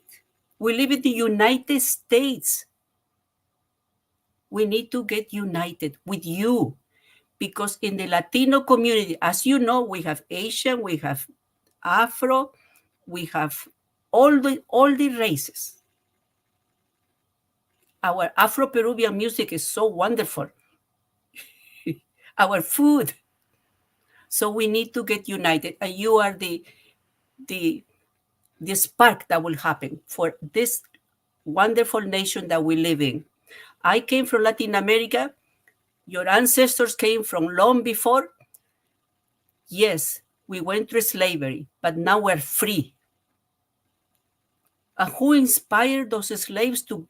We live in the United States. We need to get united with you. Because in the Latino community, as you know, we have Asian, we have Afro, we have all the races. Our Afro-Peruvian music is so wonderful. Our food. So we need to get united. And you are the spark that will happen for this wonderful nation that we live in. I came from Latin America. Your ancestors came from long before. Yes, we went through slavery, but now we're free. And who inspired those slaves to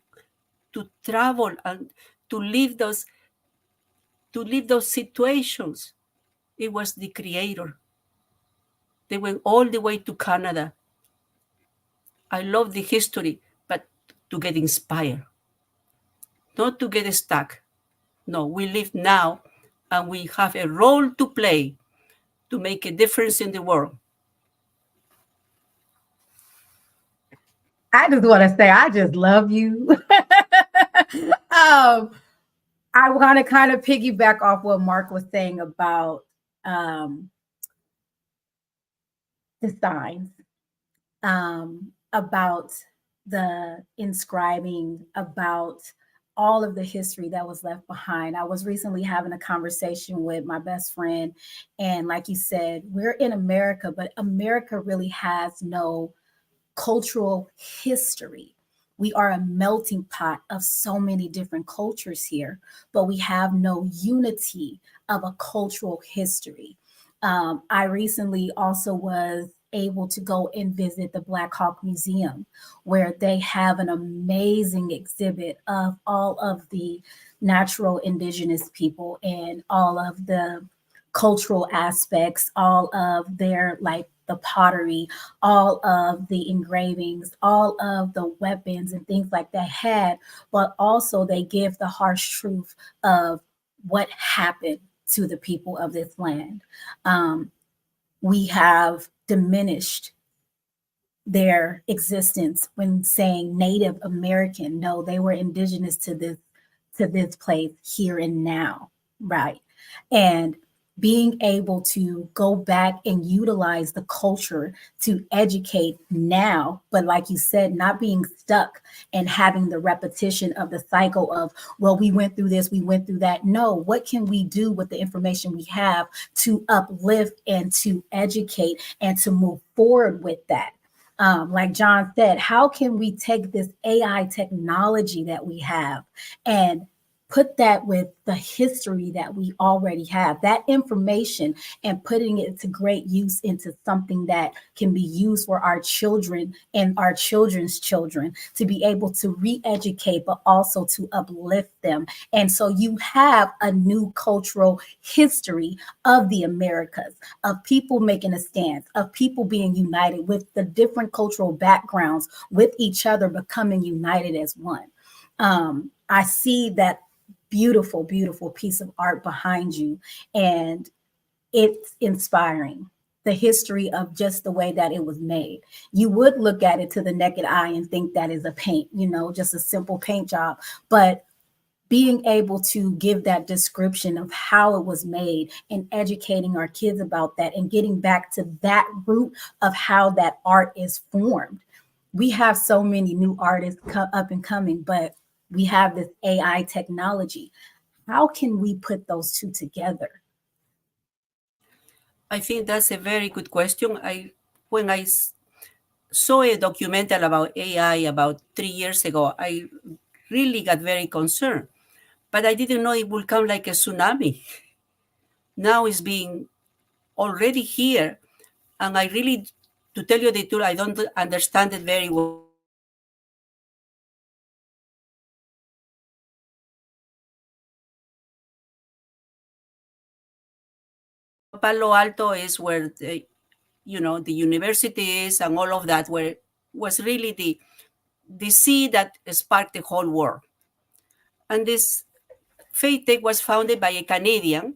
travel and to live those situations? It was the Creator. They went all the way to Canada. I love the history, but to get inspired, not to get stuck. No, we live now, and we have a role to play to make a difference in the world. I just want to say, I just love you. I want to kind of piggyback off what Mark was saying about the signs, about the inscribing, about all of the history that was left behind. I was recently having a conversation with my best friend, and like you said, we're in America, but America really has no cultural history. We are a melting pot of so many different cultures here, but we have no unity of a cultural history. I recently also was able to go and visit the Black Hawk Museum, where they have an amazing exhibit of all of the natural indigenous people and all of the cultural aspects, all of their the pottery, all of the engravings, all of the weapons and things like that had, but also they give the harsh truth of what happened to the people of this land. We have diminished their existence when saying Native American. No, they were indigenous to this place here and now, right? And being able to go back and utilize the culture to educate now, but like you said, not being stuck and having the repetition of the cycle of, well, we went through this, we went through that. No, what can we do with the information we have to uplift and to educate and to move forward with that? Like John said, how can we take this AI technology that we have and put that with the history that we already have, that information, and putting it to great use into something that can be used for our children and our children's children to be able to re-educate, but also to uplift them. And so you have a new cultural history of the Americas, of people making a stance, of people being united with the different cultural backgrounds with each other, becoming united as one. I see that beautiful, beautiful piece of art behind you, and it's inspiring. The history of just the way that it was made. You would look at it to the naked eye and think that is a paint, just a simple paint job. But being able to give that description of how it was made and educating our kids about that and getting back to that root of how that art is formed. We have so many new artists up and coming, but we have this AI technology. How can we put those two together? I think that's a very good question. When I saw a documentary about AI about 3 years ago, I really got very concerned. But I didn't know it would come like a tsunami. Now it's being already here. And I really, to tell you the truth, I don't understand it very well. Palo Alto is where the university is, and all of that, where was really the seed that sparked the whole world. And this FaithTech was founded by a Canadian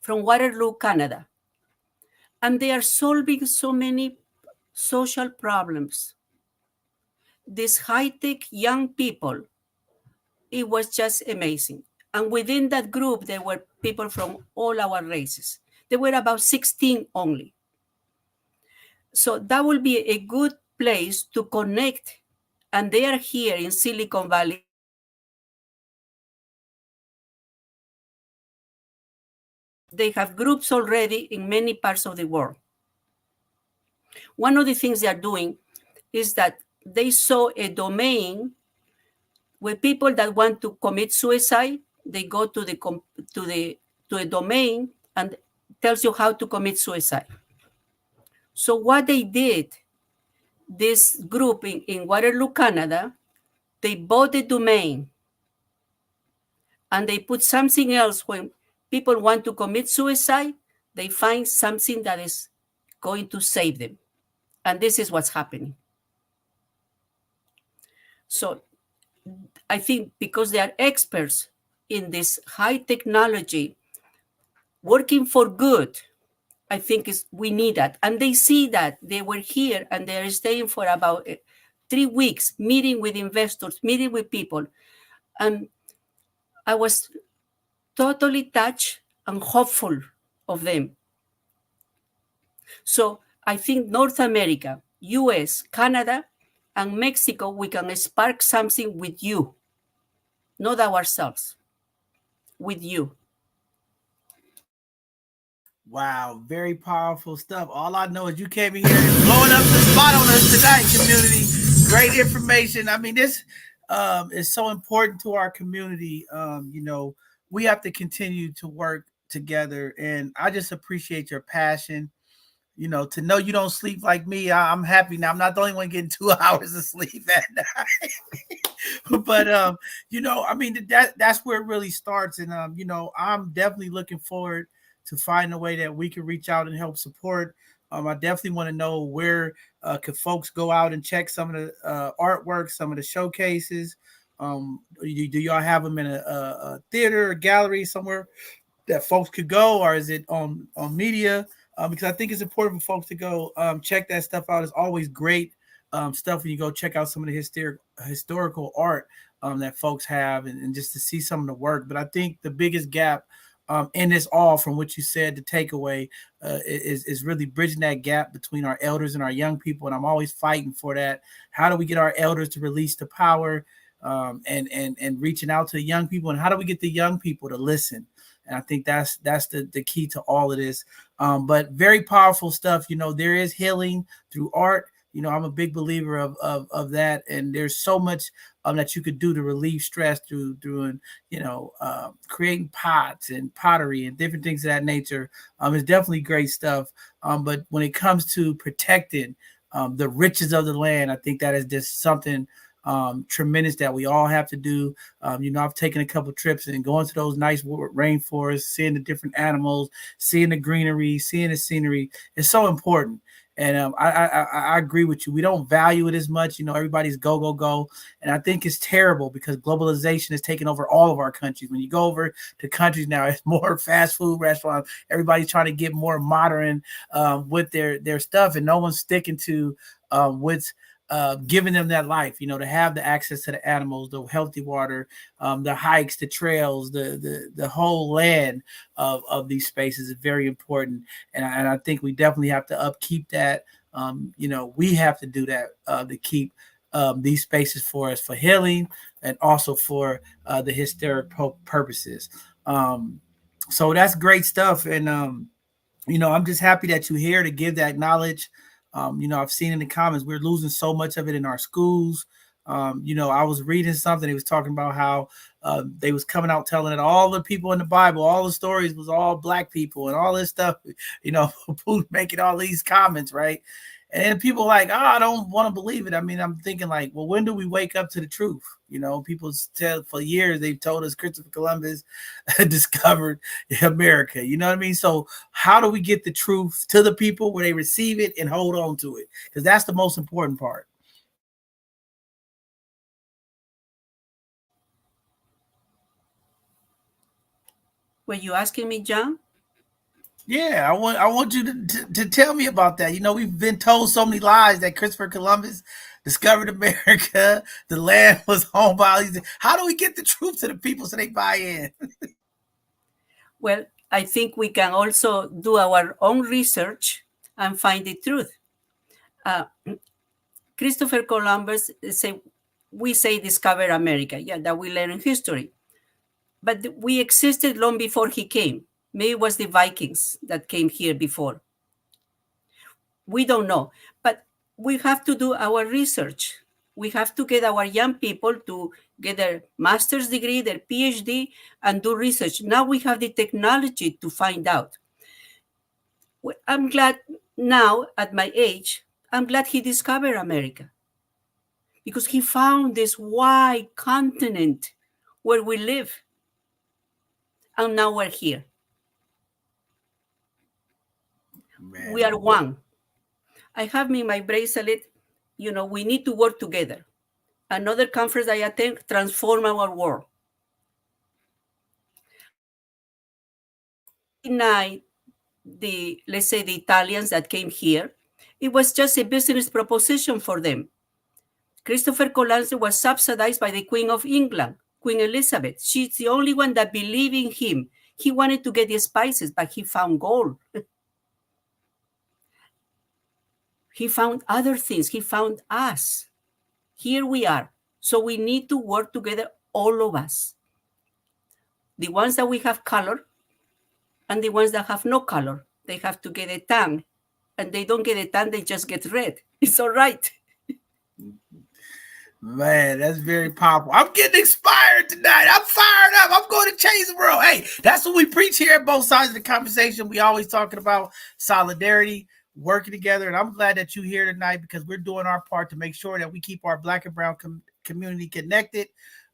from Waterloo, Canada. And they are solving so many social problems. These high-tech young people, it was just amazing. And within that group, there were people from all our races. There were about 16 only. So that will be a good place to connect. And they are here in Silicon Valley. They have groups already in many parts of the world. One of the things they are doing is that they saw a domain where people that want to commit suicide, they go to a domain and tells you how to commit suicide. So what they did, this group in Waterloo, Canada, they bought the domain and they put something else. When people want to commit suicide, they find something that is going to save them. And this is what's happening. So I think because they are experts in this high technology, working for good, I think we need that. And they see that. They were here and they are staying for about 3 weeks, meeting with investors, meeting with people. And I was totally touched and hopeful of them. So I think North America, US, Canada, and Mexico, we can spark something with you, not ourselves, with you. Wow, very powerful stuff. All I know is you came in here and blowing up the spot on us tonight, community. Great information. I mean, this is so important to our community. We have to continue to work together, and I just appreciate your passion. To know you don't sleep like me, I'm happy now. I'm not the only one getting 2 hours of sleep at night. But I mean, that's where it really starts. And I'm definitely looking forward to find a way that we can reach out and help support. I definitely want to know where could folks go out and check some of the artwork, some of the showcases. Do y'all have them in a theater, a gallery, somewhere that folks could go, or is it on media? Because I think it's important for folks to go check that stuff out. It's always great stuff when you go check out some of the historical art that folks have, and just to see some of the work. But I think the biggest gap in this all, from what you said, the takeaway is really bridging that gap between our elders and our young people. And I'm always fighting for that. How do we get our elders to release the power and reaching out to the young people? And how do we get the young people to listen? And I think that's the key to all of this. But very powerful stuff. There is healing through art. I'm a big believer of that. And there's so much that you could do to relieve stress through creating pots and pottery and different things of that nature. It's definitely great stuff. But when it comes to protecting the riches of the land, I think that is just something tremendous that we all have to do. I've taken a couple trips and going to those nice rainforests, seeing the different animals, seeing the greenery, seeing the scenery. It's so important. And I agree with you. We don't value it as much. Everybody's go. And I think it's terrible because globalization has taken over all of our countries. When you go over to countries now, it's more fast food restaurants. Everybody's trying to get more modern with their stuff, and no one's sticking to what's giving them that life, to have the access to the animals, the healthy water, the hikes, the trails, the whole land of these spaces is very important. And I think we definitely have to upkeep that. We have to do that to keep these spaces for us, for healing and also for the historic purposes. So that's great stuff. And, I'm just happy that you're here to give that knowledge. I've seen in the comments, we're losing so much of it in our schools. I was reading something. They was talking about how they was coming out telling that all the people in the Bible, all the stories was all black people and all this stuff, Putin making all these comments, right? And people like, I don't want to believe it. I mean, I'm thinking like, well, when do we wake up to the truth? People tell for years, they've told us Christopher Columbus discovered America. You know what I mean? So how do we get the truth to the people where they receive it and hold on to it? Because that's the most important part. Were you asking me, John? Yeah, I want you to tell me about that. We've been told so many lies that Christopher Columbus discovered America, the land was owned by these. How do we get the truth to the people so they buy in? Well, I think we can also do our own research and find the truth. Christopher Columbus we say discovered America. Yeah, that we learn in history. But we existed long before he came. Maybe it was the Vikings that came here before. We don't know. But we have to do our research. We have to get our young people to get their master's degree, their PhD, and do research. Now we have the technology to find out. I'm glad now, at my age, I'm glad he discovered America. Because he found this wide continent where we live. And now we're here. Man. We are one. I have me my bracelet. We need to work together. Another conference I attend, transform our world. Deny let's say the Italians that came here, it was just a business proposition for them. Christopher Columbus was subsidized by the Queen of England, Queen Elizabeth. She's the only one that believed in him. He wanted to get the spices, but he found gold. He found other things. He found us. Here we are. So we need to work together, all of us. The ones that we have color and the ones that have no color. They have to get a tan. And they don't get a tan, they just get red. It's all right. Man, that's very powerful. I'm getting inspired tonight. I'm fired up. I'm going to change the world. Hey, that's what we preach here at both sides of the conversation. We always talking about solidarity, working together. And I'm glad that you're here tonight because we're doing our part to make sure that we keep our Black and Brown community connected.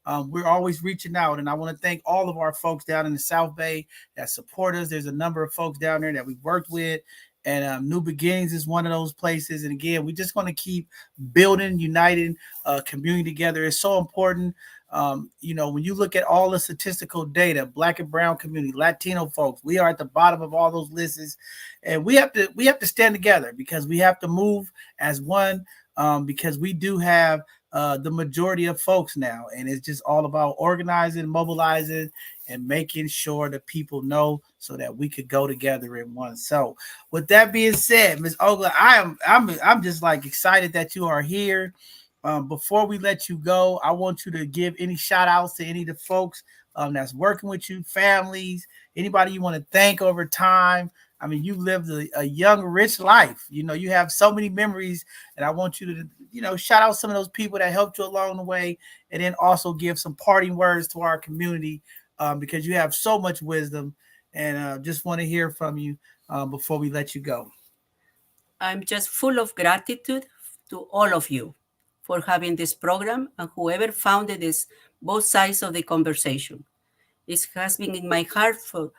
We're always reaching out. And I want to thank all of our folks down in the South Bay that support us. There's a number of folks down there that we've worked with. And New Beginnings is one of those places. And again, we're just going to keep building, uniting community together. It's so important. You know, when you look at all the statistical data, Black and brown community, Latino folks, we are at the bottom of all those lists, and we have to stand together because we have to move as one, because we do have the majority of folks now, and it's just all about organizing, mobilizing, and making sure that people know so that we could go together in one. So, with that being said, Ms. Ogler, I'm just like excited that you are here. Before we let you go, I want you to give any shout outs to any of the folks that's working with you, families, anybody you want to thank over time. I mean, you lived a young, rich life. You know, you have so many memories, and I want you to, you know, shout out some of those people that helped you along the way, and then also give some parting words to our community, because you have so much wisdom, and just want to hear from you before we let you go. I'm just full of gratitude to all of you for having this program and whoever founded this, both sides of the conversation. It has been in my heart for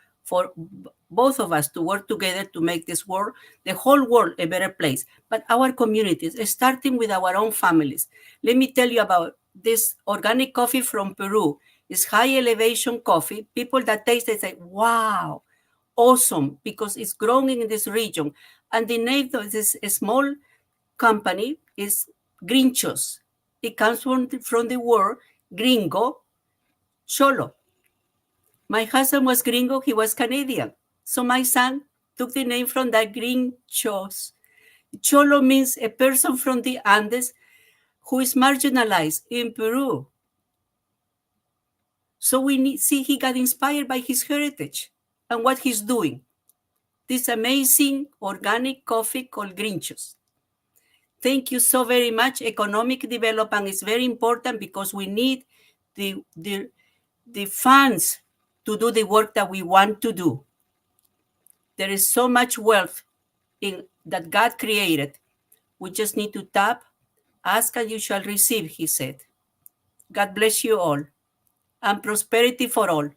both of us to work together to make this world, the whole world, a better place. But our communities, starting with our own families. Let me tell you about this organic coffee from Peru. It's high elevation coffee. People that taste it say, wow, awesome, because it's grown in this region. And the name of this small company is Grinchos. It comes from the word gringo, cholo. My husband was gringo, he was Canadian. So my son took the name from that Grinchos. Cholo means a person from the Andes who is marginalized in Peru. So he got inspired by his heritage and what he's doing. This amazing organic coffee called Grinchos. Thank you so very much. Economic development is very important because we need the funds to do the work that we want to do. There is so much wealth that God created. We just need to tap, ask and you shall receive, he said. God bless you all and prosperity for all.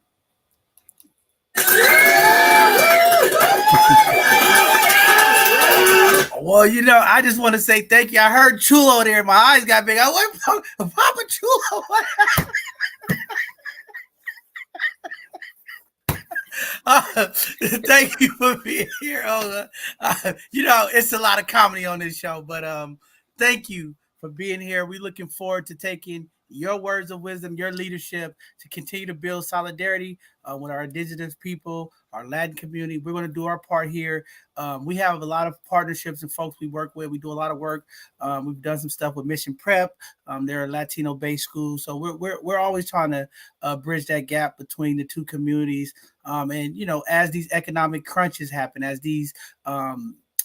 Well, you know, I just want to say thank you. I heard Chulo there. My eyes got big. I went, Papa Chulo. Thank you for being here, Ola. You know, it's a lot of comedy on this show, but thank you for being here. We're looking forward to taking your words of wisdom, your leadership to continue to build solidarity with our indigenous people, our Latin community. We're going to do our part here. We have a lot of partnerships and folks we work with. We do a lot of work. We've done some stuff with Mission Prep. They're a Latino-based school, so we're always trying to bridge that gap between the two communities. And you know, as these economic crunches happen, as these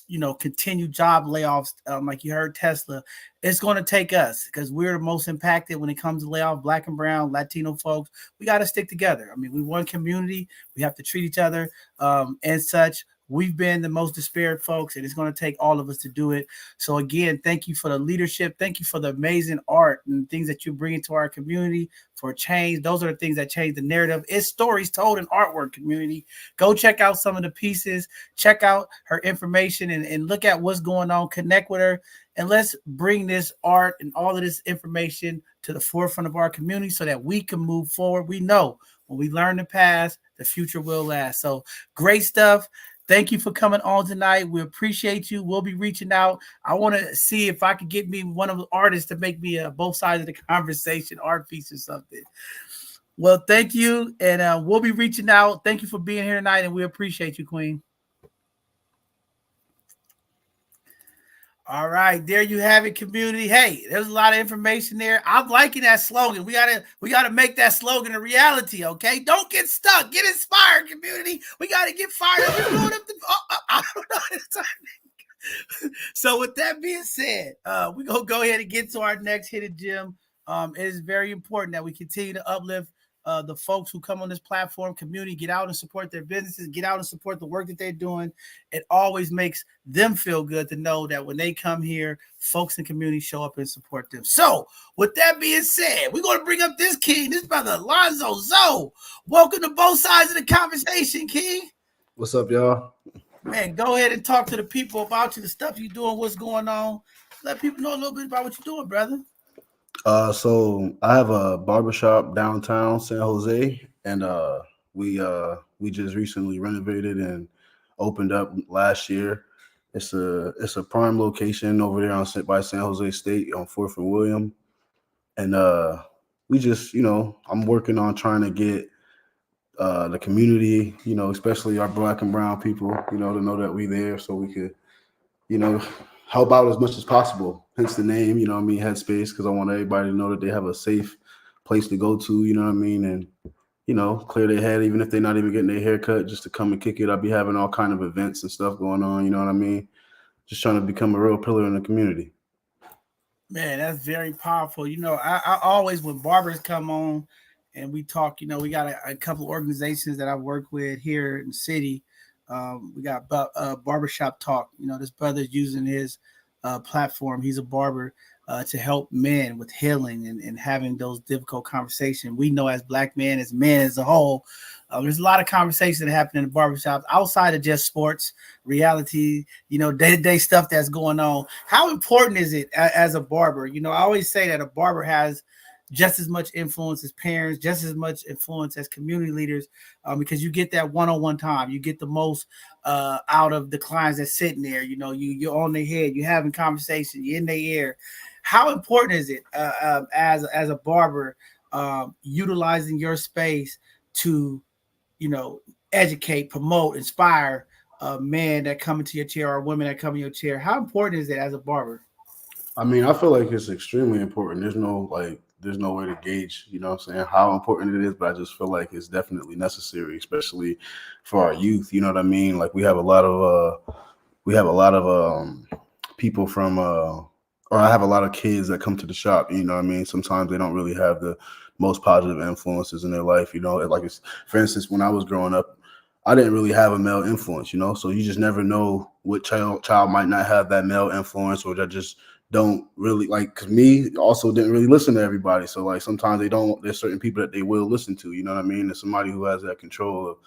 you know, continued job layoffs, like you heard Tesla, it's going to take us because we're the most impacted when it comes to layoff, Black and brown, Latino folks. We got to stick together. I mean, we one community. We have to treat each other and such. We've been the most disparate folks, and it's going to take all of us to do it. So again, thank you for the leadership. Thank you for the amazing art and things that you bring into our community for change. Those are the things that change the narrative. It's stories told in artwork, community. Go check out some of the pieces. Check out her information and look at what's going on. Connect with her. And let's bring this art and all of this information to the forefront of our community so that we can move forward. We know when we learn the past, the future will last. So great stuff. Thank you for coming on tonight. We appreciate you. We'll be reaching out. I want to see if I could get me one of the artists to make me a both sides of the conversation art piece or something. Well, thank you. And we'll be reaching out. Thank you for being here tonight. And we appreciate you, Queen. All right, there you have it, community. Hey, there's a lot of information there. I'm liking that slogan. We gotta make that slogan a reality. Okay, don't get stuck. Get inspired, community. We gotta get fired up. I don't know. So, with that being said, we're gonna go ahead and get to our next hidden gem. It is very important that we continue to uplift the folks who come on this platform, community, get out and support their businesses, get out and support the work that they're doing. It always makes them feel good to know that when they come here, folks in community show up and support them. So with that being said, we're going to bring up this king, this brother Alonzo Zoe. Welcome to both sides of the conversation, King. What's up, y'all? Man, go ahead and talk to the people about you, the stuff you're doing, what's going on. Let people know a little bit about what you're doing, brother. So I have a barbershop downtown San Jose, and we just recently renovated and opened up last year. It's a prime location over there by San Jose State on Fourth and William, and we just I'm working on trying to get the community, especially our black and brown people, to know that we there so we could you know, help out as much as possible. Hence the name, Headspace, because I want everybody to know that they have a safe place to go to, and clear their head, even if they're not even getting their hair cut, just to come and kick it. I'll be having all kind of events and stuff going on, you know what I mean? Just trying to become a real pillar in the community. Man, that's very powerful. I always, when barbers come on and we talk, we got a couple of organizations that I work with here in the city. We got Barbershop Talk. This brother's using his platform. He's a barber to help men with healing and having those difficult conversations. We know as black men, as men as a whole, there's a lot of conversations that happen in the barbershops outside of just sports, reality, day-to-day stuff that's going on. How important is it as a barber? I always say that a barber has just as much influence as parents, just as much influence as community leaders, because you get that one-on-one time. You get the most out of the clients that's sitting there. You're on their head, you're having conversation, you're in their ear. How important is it as a barber utilizing your space to, educate, promote, inspire men that come into your chair or women that come in your chair? How important is it as a barber? I mean, I feel like it's extremely important. There's no way to gauge, how important it is, but I just feel like it's definitely necessary, especially for our youth. You know what I mean? Like we have a lot of people from or I have a lot of kids that come to the shop, you know what I mean? Sometimes they don't really have the most positive influences in their life, like for instance, when I was growing up, I didn't really have a male influence, so you just never know what child might not have that male influence, or that just don't really because me also didn't really listen to everybody. So like sometimes there's certain people that they will listen to, you know what I mean? And somebody who has that control of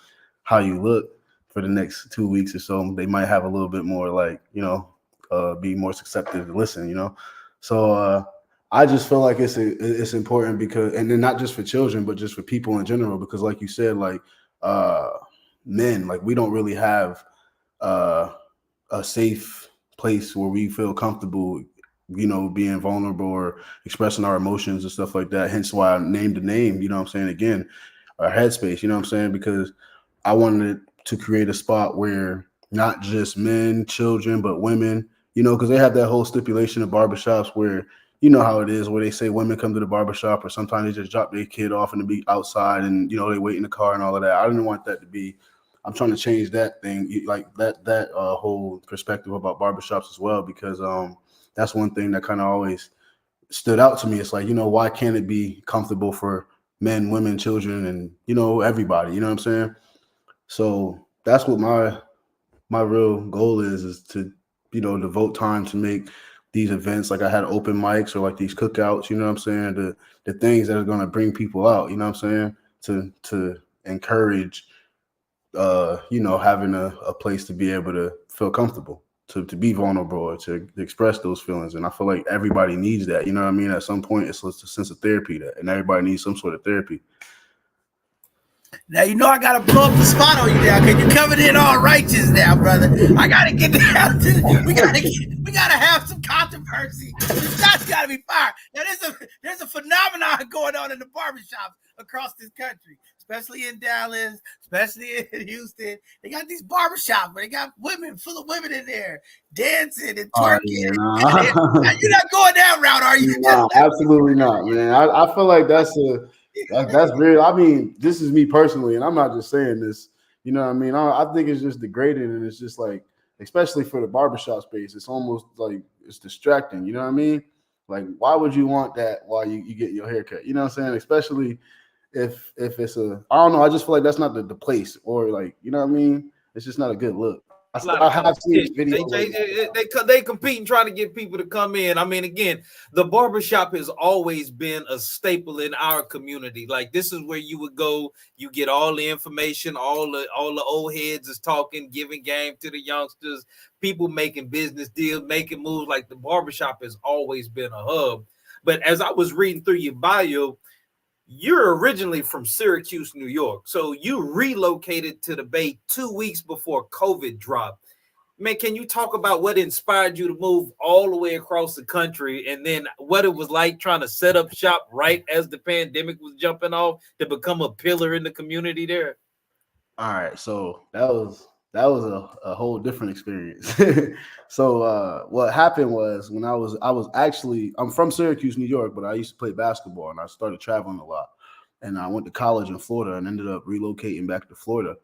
how you look for the next 2 weeks or so, they might have a little bit more be more susceptible to listen, So I just feel like it's important because, and then not just for children, but just for people in general, because like you said, men, we don't really have a safe place where we feel comfortable, being vulnerable or expressing our emotions and stuff like that. Hence why I named the name, again, our Headspace, because I wanted to create a spot where not just men, children, but women, because they have that whole stipulation of barbershops where, how it is, where they say women come to the barbershop, or sometimes they just drop their kid off and be outside and, they wait in the car and all of that. I didn't want that to be. I'm trying to change that thing, like that whole perspective about barbershops as well, because that's one thing that kind of always stood out to me. It's like, why can't it be comfortable for men, women, children, and, everybody, you know what I'm saying? So that's what my real goal is to, devote time to make these events. Like I had open mics or like these cookouts, you know what I'm saying? The things that are going to bring people out, you know what I'm saying? To encourage, having a place to be able to feel comfortable, to be vulnerable, or to express those feelings. And I feel like everybody needs that, you know what I mean? At some point, it's a sense of therapy and everybody needs some sort of therapy. Now I gotta blow up the spot on you now, because you coming in all righteous now, brother. I gotta get down to we gotta have some controversy. The shots gotta be fired. Now there's a phenomenon going on in the barbershops across this country, especially in Dallas, especially in Houston. They got these barbershops where they got women, full of women in there dancing and twerking. Now, you're not going that route, are you? No, absolutely not, man. I feel like that's real. I mean, this is me personally, and I'm not just saying this. You know what I mean? I think it's just degrading, and it's just like, especially for the barbershop space, it's almost like it's distracting. You know what I mean? Like, why would you want that while you get your haircut? You know what I'm saying? Especially if it's I don't know. I just feel like that's not the place, or like, you know what I mean? It's just not a good look. I have seen videos. They competing, trying to get people to come in. I mean, again, the barbershop has always been a staple in our community. Like, this is where you would go, you get all the information, all the old heads is talking, giving game to the youngsters, people making business deals, making moves. Like, the barbershop has always been a hub. But as I was reading through your bio, you're originally from Syracuse, New York. So you relocated to the Bay 2 weeks before COVID dropped. Man, can you talk about what inspired you to move all the way across the country, and then what it was like trying to set up shop right as the pandemic was jumping off to become a pillar in the community there? All right, so that was a whole different experience. So what happened was when I'm from Syracuse, New York, but I used to play basketball and I started traveling a lot. And I went to college in Florida and ended up relocating back to Florida.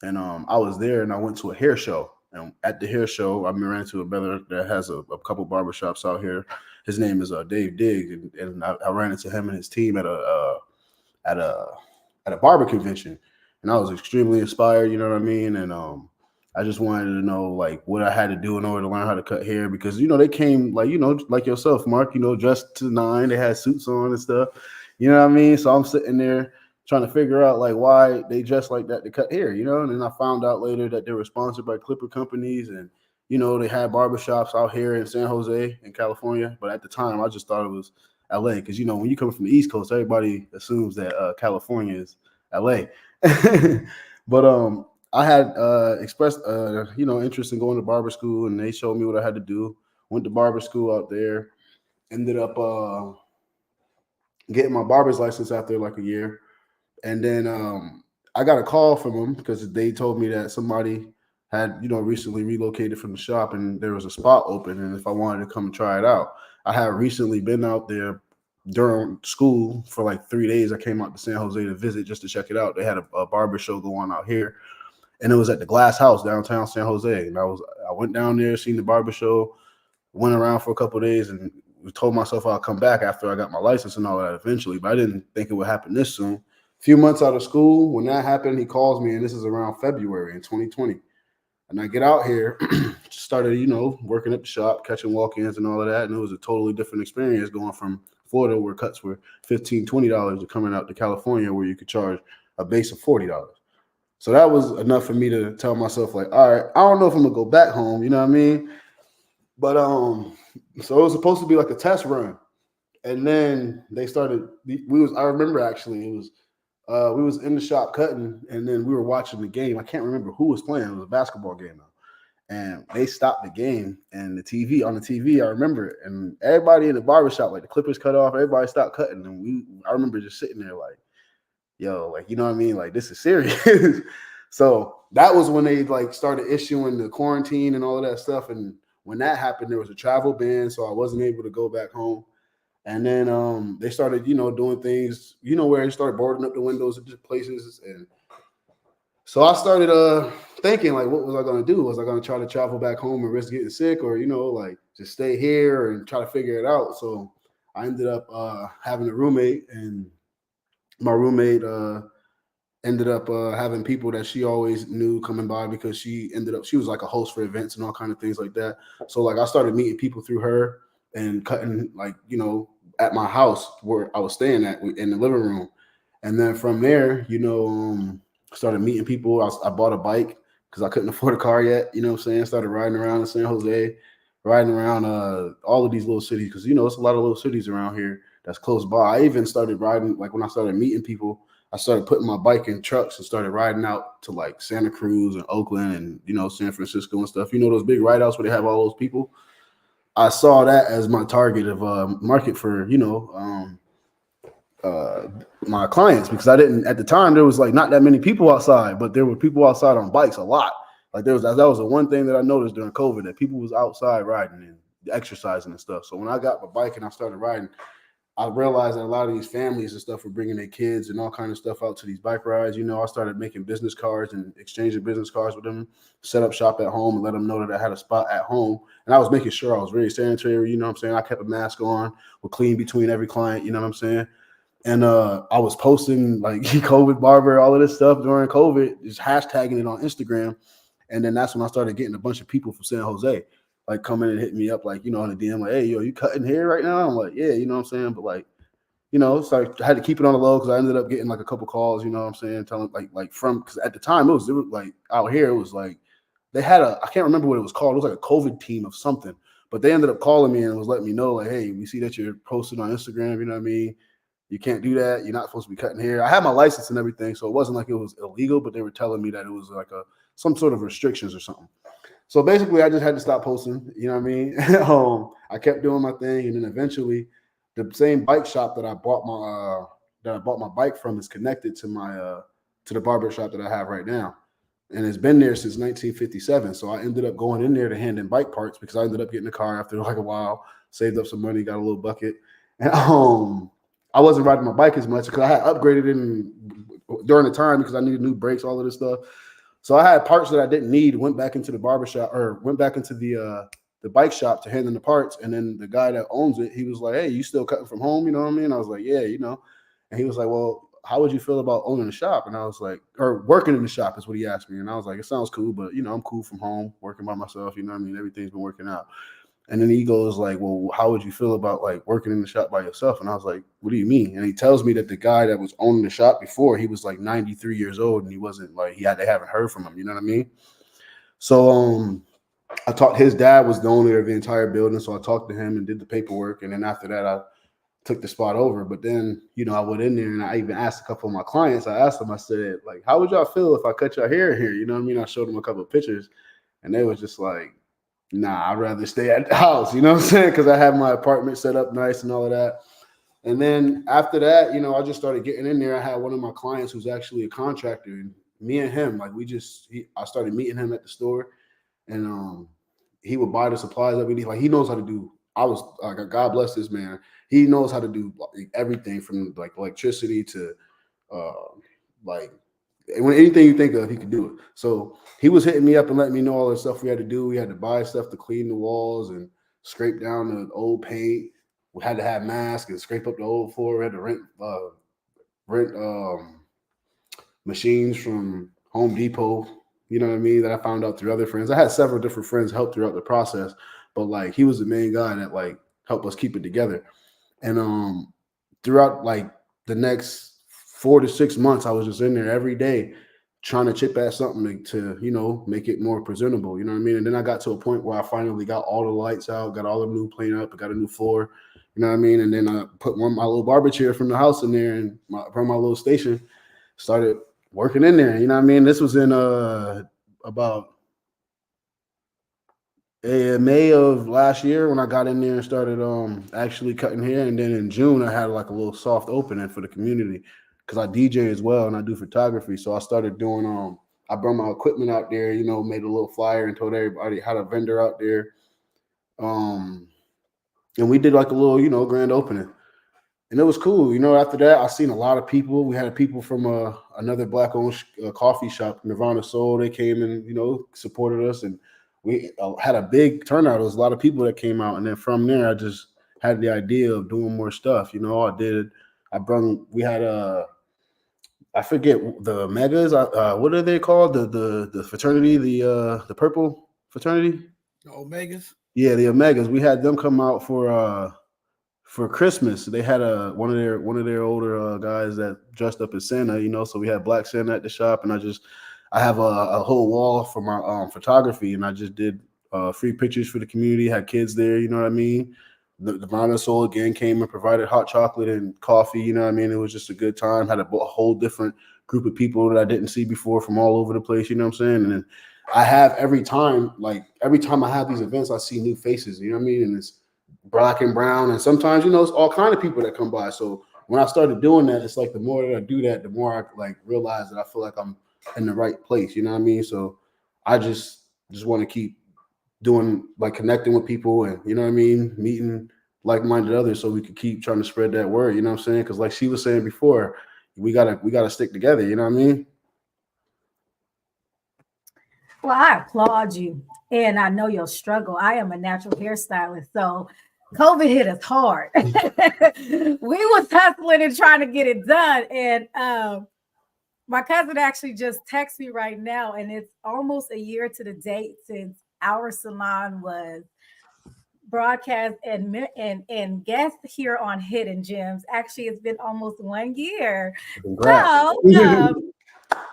And I was there and I went to a hair show. And at the hair show, I ran into a brother that has a couple barbershops out here. His name is Dave Diggs, and I ran into him and his team at a barber convention, and I was extremely inspired. You know what I mean? And I just wanted to know like what I had to do in order to learn how to cut hair, because they came like yourself, Mark, dressed to the nine. They had suits on and stuff. You know what I mean? So I'm sitting there trying to figure out like why they dress like that to cut hair, and then I found out later that they were sponsored by Clipper companies, and they had barbershops out here in San Jose in California. But at the time I just thought it was LA, because when you come from the East Coast, everybody assumes that California is LA. But I had expressed interest in going to barber school, and they showed me what I had to do. Went to barber school out there, ended up getting my barber's license after like a year. And then I got a call from them because they told me that somebody had, recently relocated from the shop and there was a spot open, and if I wanted to come try it out. I had recently been out there during school for like 3 days. I came out to San Jose to visit just to check it out. They had a barber show going out here, and it was at the Glass House downtown San Jose. And I went down there, seen the barber show, went around for a couple of days, and told myself I'll come back after I got my license and all that eventually. But I didn't think it would happen this soon. Few months out of school, when that happened, he calls me, and this is around February in 2020. And I get out here, started, working at the shop, catching walk-ins and all of that. And it was a totally different experience going from Florida, where cuts were $15, $20, to coming out to California, where you could charge a base of $40. So that was enough for me to tell myself, like, all right, I don't know if I'm gonna go back home, you know what I mean? But so it was supposed to be like a test run. And then they started, I remember actually, it was we was in the shop cutting, and then we were watching the game. I can't remember who was playing. It was a basketball game though. And they stopped the game, and on the TV, I remember it. And everybody in the barbershop, like the Clippers cut off, everybody stopped cutting. And I remember just sitting there like, yo, like, you know what I mean? Like, this is serious. So that was when they like started issuing the quarantine and all of that stuff. And when that happened, there was a travel ban, so I wasn't able to go back home. And then they started, doing things, where they started boarding up the windows of places. And so I started thinking, like, what was I going to do? Was I going to try to travel back home and risk getting sick, or, like just stay here and try to figure it out? So I ended up having a roommate, and my roommate ended up having people that she always knew coming by, because she was like a host for events and all kind of things like that. So like I started meeting people through her and cutting, like, at my house where I was staying at in the living room. And then from there, started meeting people. I bought a bike because I couldn't afford a car yet. You know what I'm saying? Started riding around in San Jose, riding around all of these little cities, because, it's a lot of little cities around here that's close by. I even started riding, like when I started meeting people, I started putting my bike in trucks and started riding out to like Santa Cruz and Oakland and, San Francisco and stuff. Those big ride outs where they have all those people. I saw that as my target of market for, my clients, because I didn't, at the time, there was like not that many people outside, but there were people outside on bikes a lot. Like that was the one thing that I noticed during COVID, that people was outside riding and exercising and stuff. So when I got my bike and I started riding, I realized that a lot of these families and stuff were bringing their kids and all kind of stuff out to these bike rides. I started making business cards and exchanging business cards with them, set up shop at home and let them know that I had a spot at home. And I was making sure I was very sanitary. You know what I'm saying? I kept a mask on, would clean between every client. You know what I'm saying? And I was posting like COVID barber, all of this stuff during COVID, just hashtagging it on Instagram. And then that's when I started getting a bunch of people from San Jose, like coming and hitting me up, like, in the DM, like, hey, yo, you cutting hair right now? I'm like, yeah, you know what I'm saying? But like, so I had to keep it on the low, because I ended up getting like a couple calls, you know what I'm saying? Telling because at the time it was like out here, it was like, they had I can't remember what it was called. It was like a COVID team of something, But they ended up calling me and was letting me know, like, hey, we see that you're posting on Instagram, you know what I mean? You can't do that. You're not supposed to be cutting hair. I had my license and everything, so it wasn't like it was illegal, but they were telling me that it was like some sort of restrictions or something. So basically, I just had to stop posting, you know what I mean? I kept doing my thing, and then eventually, the same bike shop that I bought my bike from is connected to the barber shop that I have right now. And it's been there since 1957. So I ended up going in there to hand in bike parts because I ended up getting a car after like a while, saved up some money, got a little bucket. And I wasn't riding my bike as much because I had upgraded it during the time because I needed new brakes, all of this stuff. So I had parts that I didn't need, went back into the barbershop or went back into the bike shop to hand in the parts. And then the guy that owns it, he was like, hey, you still cutting from home? You know what I mean? I was like, yeah, you know. And he was like, well, how would you feel about owning a shop? And I was like, or working in the shop is what he asked me. And I was like, it sounds cool, but, you know, I'm cool from home, working by myself. You know what I mean? Everything's been working out. And then he goes like, well, how would you feel about like working in the shop by yourself? And I was like, what do you mean? And he tells me that the guy that was owning the shop before, he was like 93 years old and he wasn't like, they haven't heard from him. You know what I mean? So I talked, his dad was the owner of the entire building. So I talked to him and did the paperwork. And then after that, I took the spot over. But then, you know, I went in there and I even asked a couple of my clients, I asked them, I said, like, how would y'all feel if I cut your hair here? You know what I mean? I showed them a couple of pictures and they was just like, nah, I'd rather stay at the house, you know what I'm saying? Because I have my apartment set up nice and all of that. And then after that, you know, I just started getting in there. I had one of my clients who's actually a contractor, and me and him, like I started meeting him at the store, and he would buy the supplies that we need. Like he knows how to do. I was like, God bless this man. He knows how to do like, everything from like electricity to like when anything you think of, he could do it. So he was hitting me up and letting me know all the stuff we had to do. We had to buy stuff to clean the walls and scrape down the old paint. We had to have masks and scrape up the old floor. We had to rent machines from Home Depot. You know what I mean? That I found out through other friends. I had several different friends help throughout the process, but like he was the main guy that like helped us keep it together. And throughout like the next 4 to 6 months, I was just in there every day trying to chip at something to, you know, make it more presentable. You know what I mean? And then I got to a point where I finally got all the lights out, got all the new paint up, got a new floor. You know what I mean? And then I put my little barber chair from the house in there and from my little station, started working in there. You know what I mean? This was in about May of last year when I got in there and started actually cutting hair. And then in June, I had like a little soft opening for the community because I DJ as well and I do photography. So I started doing I brought my equipment out there, you know, made a little flyer and told everybody how to vendor out there. And we did like a little, you know, grand opening. And it was cool. You know, after that, I seen a lot of people. We had people from another Black-owned coffee shop, Nirvana Soul. They came and, you know, supported us. And we had a big turnout. There was a lot of people that came out. And then from there, I just had the idea of doing more stuff. You know, we had I forget the Megas. What are they called? The fraternity, the purple fraternity? The Omegas? Yeah, the Omegas. We had them come out for Christmas. They had one of their older guys that dressed up as Santa, you know. So we had Black Santa at the shop, and I have a whole wall for my photography, and I just did free pictures for the community. Had kids there, you know what I mean. The Nirvana Soul again came and provided hot chocolate and coffee, you know what I mean. It was just a good time. Had a whole different group of people that I didn't see before from all over the place, you know what I'm saying. And then I have every time I have these events, I see new faces, you know what I mean. And it's Black and brown, and sometimes, you know, it's all kind of people that come by. So when I started doing that, it's like the more that I do that, the more I like realize that I feel like I'm in the right place, you know what I mean? So I just want to keep doing, like, connecting with people and, you know what I mean, meeting like-minded others so we could keep trying to spread that word, you know what I'm saying? Because like she was saying before, we gotta stick together, you know what I mean? Well, I applaud you, and I know your struggle. I am a natural hairstylist, so COVID hit us hard. We was hustling and trying to get it done, and my cousin actually just texted me right now, and it's almost a year to the date since our salon was broadcast and guest here on Hidden Gems. Actually, it's been almost 1 year. Congrats. So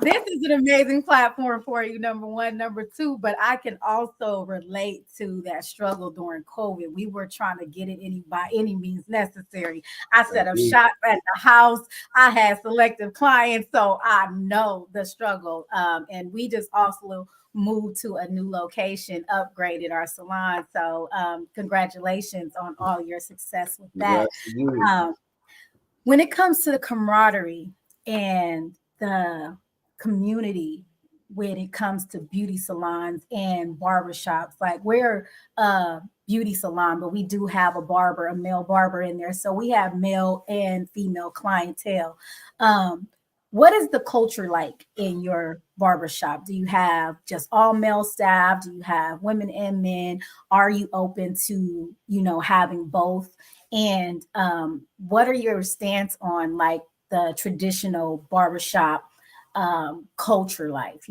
This is an amazing platform for you, number one. Number two, but I can also relate to that struggle during COVID. We were trying to get it by any means necessary. I set up shop at the house. I had selective clients, so I know the struggle. And we just also moved to a new location, upgraded our salon. So congratulations on all your success with that. When it comes to the camaraderie and the community, when it comes to beauty salons and barbershops, like we're a beauty salon, but we do have a male barber in there. So we have male and female clientele. What is the culture like in your barbershop? Do you have just all male staff? Do you have women and men? Are you open to, having both? And what are your stance on like the traditional barbershop culture life?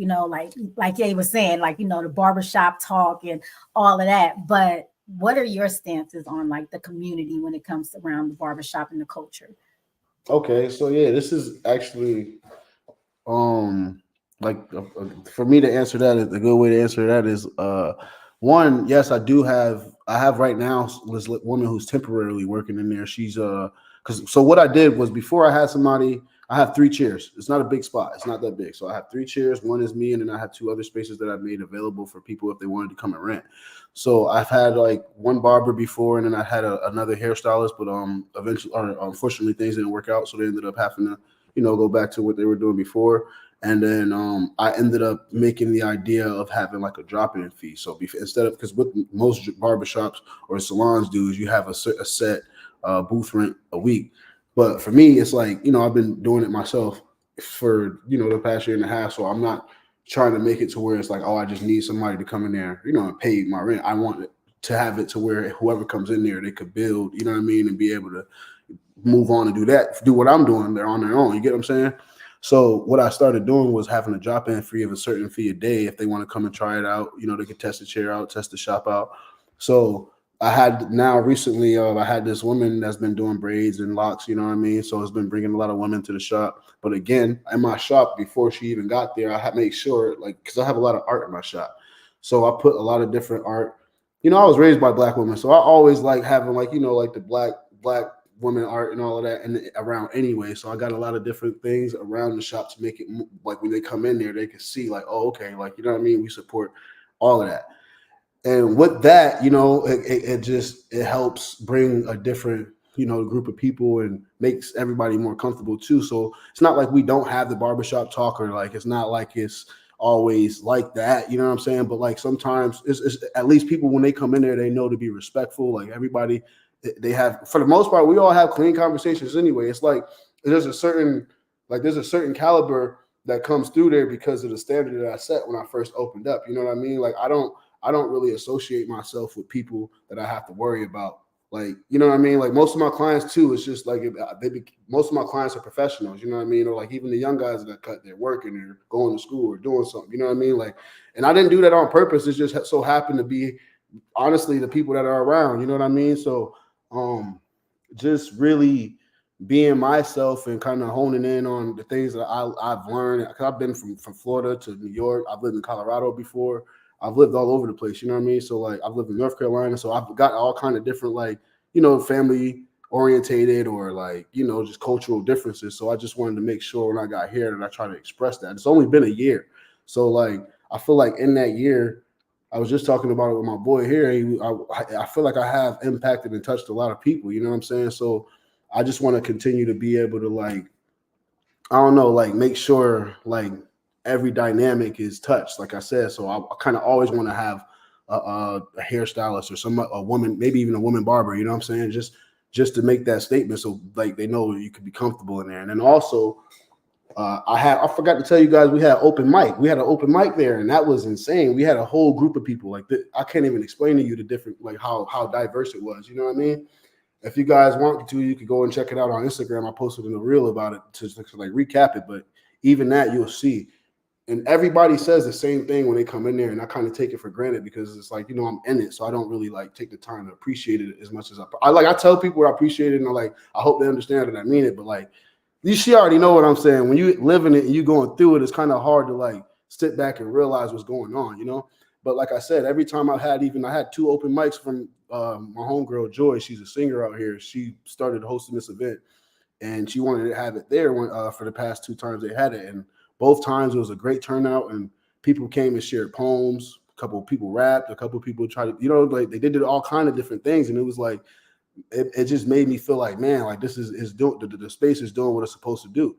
Like Jay was saying, the barbershop talk and all of that. But what are your stances on like the community when it comes around the barbershop and the culture? Okay, so yeah, this is actually for me to answer that, a good way to answer that is one, yes, I have right now this woman who's temporarily working in there. She's so what I did was, before I had somebody, I have 3 chairs. It's not a big spot. It's not that big. So I have 3 chairs. One is me, and then I have 2 other spaces that I've made available for people if they wanted to come and rent. So I've had like one barber before, and then I had another hairstylist, but unfortunately things didn't work out. So they ended up having to, go back to what they were doing before. And then I ended up making the idea of having like a drop-in fee. So because what most barbershops or salons do is you have a set booth rent a week. But for me, it's like, I've been doing it myself for, the past year and a half. So I'm not trying to make it to where it's like, oh, I just need somebody to come in there, and pay my rent. I want to have it to where whoever comes in there, they could build, and be able to move on and do what I'm doing. They're on their own. You get what I'm saying? So what I started doing was having a drop-in fee of a certain fee a day. If they want to come and try it out, they could test the chair out, test the shop out. So I had recently, I had this woman that's been doing braids and locks, So it's been bringing a lot of women to the shop. But again, in my shop, before she even got there, I had to make sure, because I have a lot of art in my shop. So I put a lot of different art. I was raised by Black women. So I always like having the black women art and all of that and around anyway. So I got a lot of different things around the shop to make it like when they come in there, they can see like, oh, okay. We support all of that. And with that, it helps bring a different, group of people and makes everybody more comfortable too. So it's not like we don't have the barbershop talk, or like, it's not like it's always like that, you know what I'm saying? But like sometimes it's at least people, when they come in there, they know to be respectful. Like everybody, they have, for the most part, we all have clean conversations anyway. It's like there's a certain caliber that comes through there because of the standard that I set when I first opened up. You know what I mean? Like I don't really associate myself with people that I have to worry about. Like, you know what I mean? Like most of my clients too, it's just like most of my clients are professionals, you know what I mean? Or like even the young guys that cut, they're working or going to school or doing something, you know what I mean? Like, and I didn't do that on purpose. It just so happened to be, honestly, the people that are around, you know what I mean? So just really being myself and kind of honing in on the things that I've learned. Cause I've been from Florida to New York. I've lived in Colorado before. I've lived all over the place, you know what I mean? So like I've lived in North Carolina. So I've got all kind of different, like, family orientated or like, just cultural differences. So I just wanted to make sure when I got here that I try to express that. It's only been a year. So like, I feel like in that year, I was just talking about it with my boy here. I feel like I have impacted and touched a lot of people, you know what I'm saying? So I just want to continue to be able to like, I don't know, like make sure like every dynamic is touched, like I said. So I kind of always want to have a hairstylist or a woman, maybe even a woman barber, you know what I'm saying? Just to make that statement. So like they know you could be comfortable in there. And then also I forgot to tell you guys, we had open mic. We had an open mic there, and that was insane. We had a whole group of people. Like I can't even explain to you the different, like how diverse it was. You know what I mean? If you guys want to, you could go and check it out on Instagram. I posted in a reel about it to like recap it. But even that, you'll see. And everybody says the same thing when they come in there, and I kind of take it for granted because it's like, I'm in it, so I don't really like take the time to appreciate it as much as I like. I tell people I appreciate it, and I hope they understand that I mean it. But like, She already know what I'm saying. When you living it and you going through it, it's kind of hard to like sit back and realize what's going on, you know. But like I said, every time I had 2 open mics from my homegirl Joy. She's a singer out here. She started hosting this event, and she wanted to have it there for the past 2 times they had it, and both times it was a great turnout, and people came and shared poems. A couple of people rapped. A couple of people tried to, like they did all kind of different things, and it was like it just made me feel like, man, like this is doing the space is doing what it's supposed to do.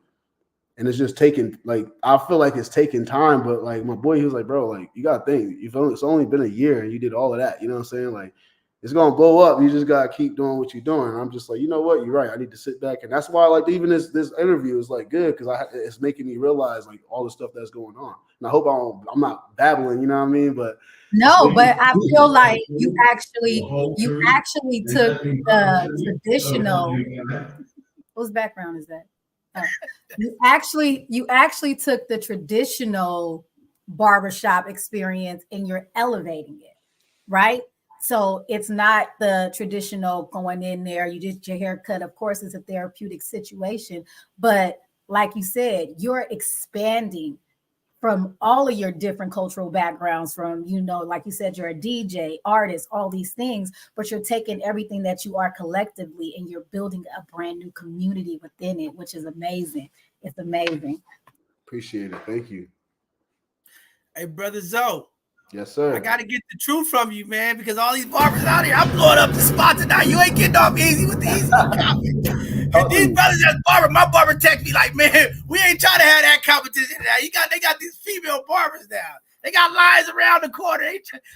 And it's just taking, like, I feel like it's taking time, but like my boy, he was like, bro, like you gotta think, it's only been a year and you did all of that, you know what I'm saying? Like it's gonna blow up. You just gotta keep doing what you're doing. And I'm just like, you know what, you're right. I need to sit back, and that's why like even this interview is like good, because it's making me realize like all the stuff that's going on. And I hope I'm not babbling, you know what I mean? But no, but I feel like you actually took the traditional. Whose background is that? You actually took the traditional barbershop experience and you're elevating it, right? So it's not the traditional going in there, you did your haircut. Of course, it's a therapeutic situation, but like you said, you're expanding from all of your different cultural backgrounds, from, like you said, you're a DJ, artist, all these things, but you're taking everything that you are collectively and you're building a brand new community within it, which is amazing. It's amazing. Appreciate it. Thank you. Hey, Brother Zoe. Yes, sir. I got to get the truth from you, man, because all these barbers out here, I'm blowing up the spot tonight. You ain't getting off easy with these comments. And these brothers that's barber, my barber text me like, man, we ain't trying to have that competition now. They got these female barbers now. They got lines around the corner.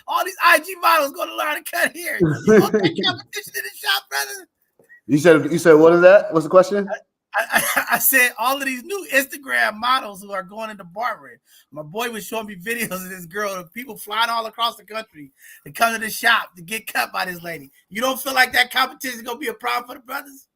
All these IG models going to learn to cut hair. You want that competition in the shop, brother? You said what is that? What's the question? I said all of these new Instagram models who are going into barbering. My boy was showing me videos of this girl, of people flying all across the country to come to the shop to get cut by this lady. You don't feel like that competition is going to be a problem for the brothers?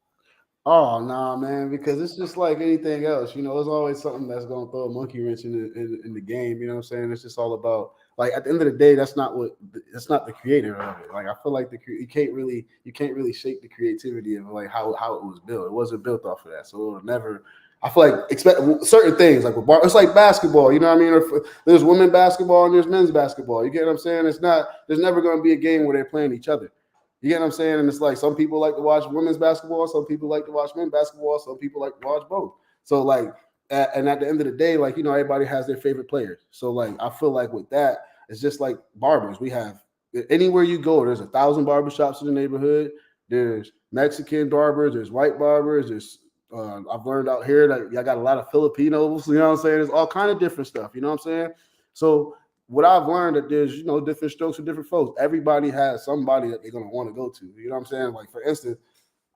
Oh, nah, man, because it's just like anything else. There's always something that's going to throw a monkey wrench in the game. You know what I'm saying? It's just all about, like, at the end of the day, that's not the creator of it. Like, I feel like you can't really shake the creativity of like how it was built. It wasn't built off of that, so it'll never. I feel like expect certain things, like it's like basketball. You know what I mean? Or there's women basketball and there's men's basketball. You get what I'm saying? There's never going to be a game where they're playing each other. You get what I'm saying? And it's like some people like to watch women's basketball, some people like to watch men's basketball, some people like to watch both. So like, and at the end of the day, like, everybody has their favorite players. So like, I feel like with that, it's just like barbers. We have, anywhere you go, there's 1,000 barbershops in the neighborhood. There's Mexican barbers, there's white barbers, there's I've learned out here that I got a lot of Filipinos, you know what I'm saying? There's all kind of different stuff, you know what I'm saying? So what I've learned that there's, different strokes for different folks. Everybody has somebody that they're going to want to go to. You know what I'm saying? Like, for instance,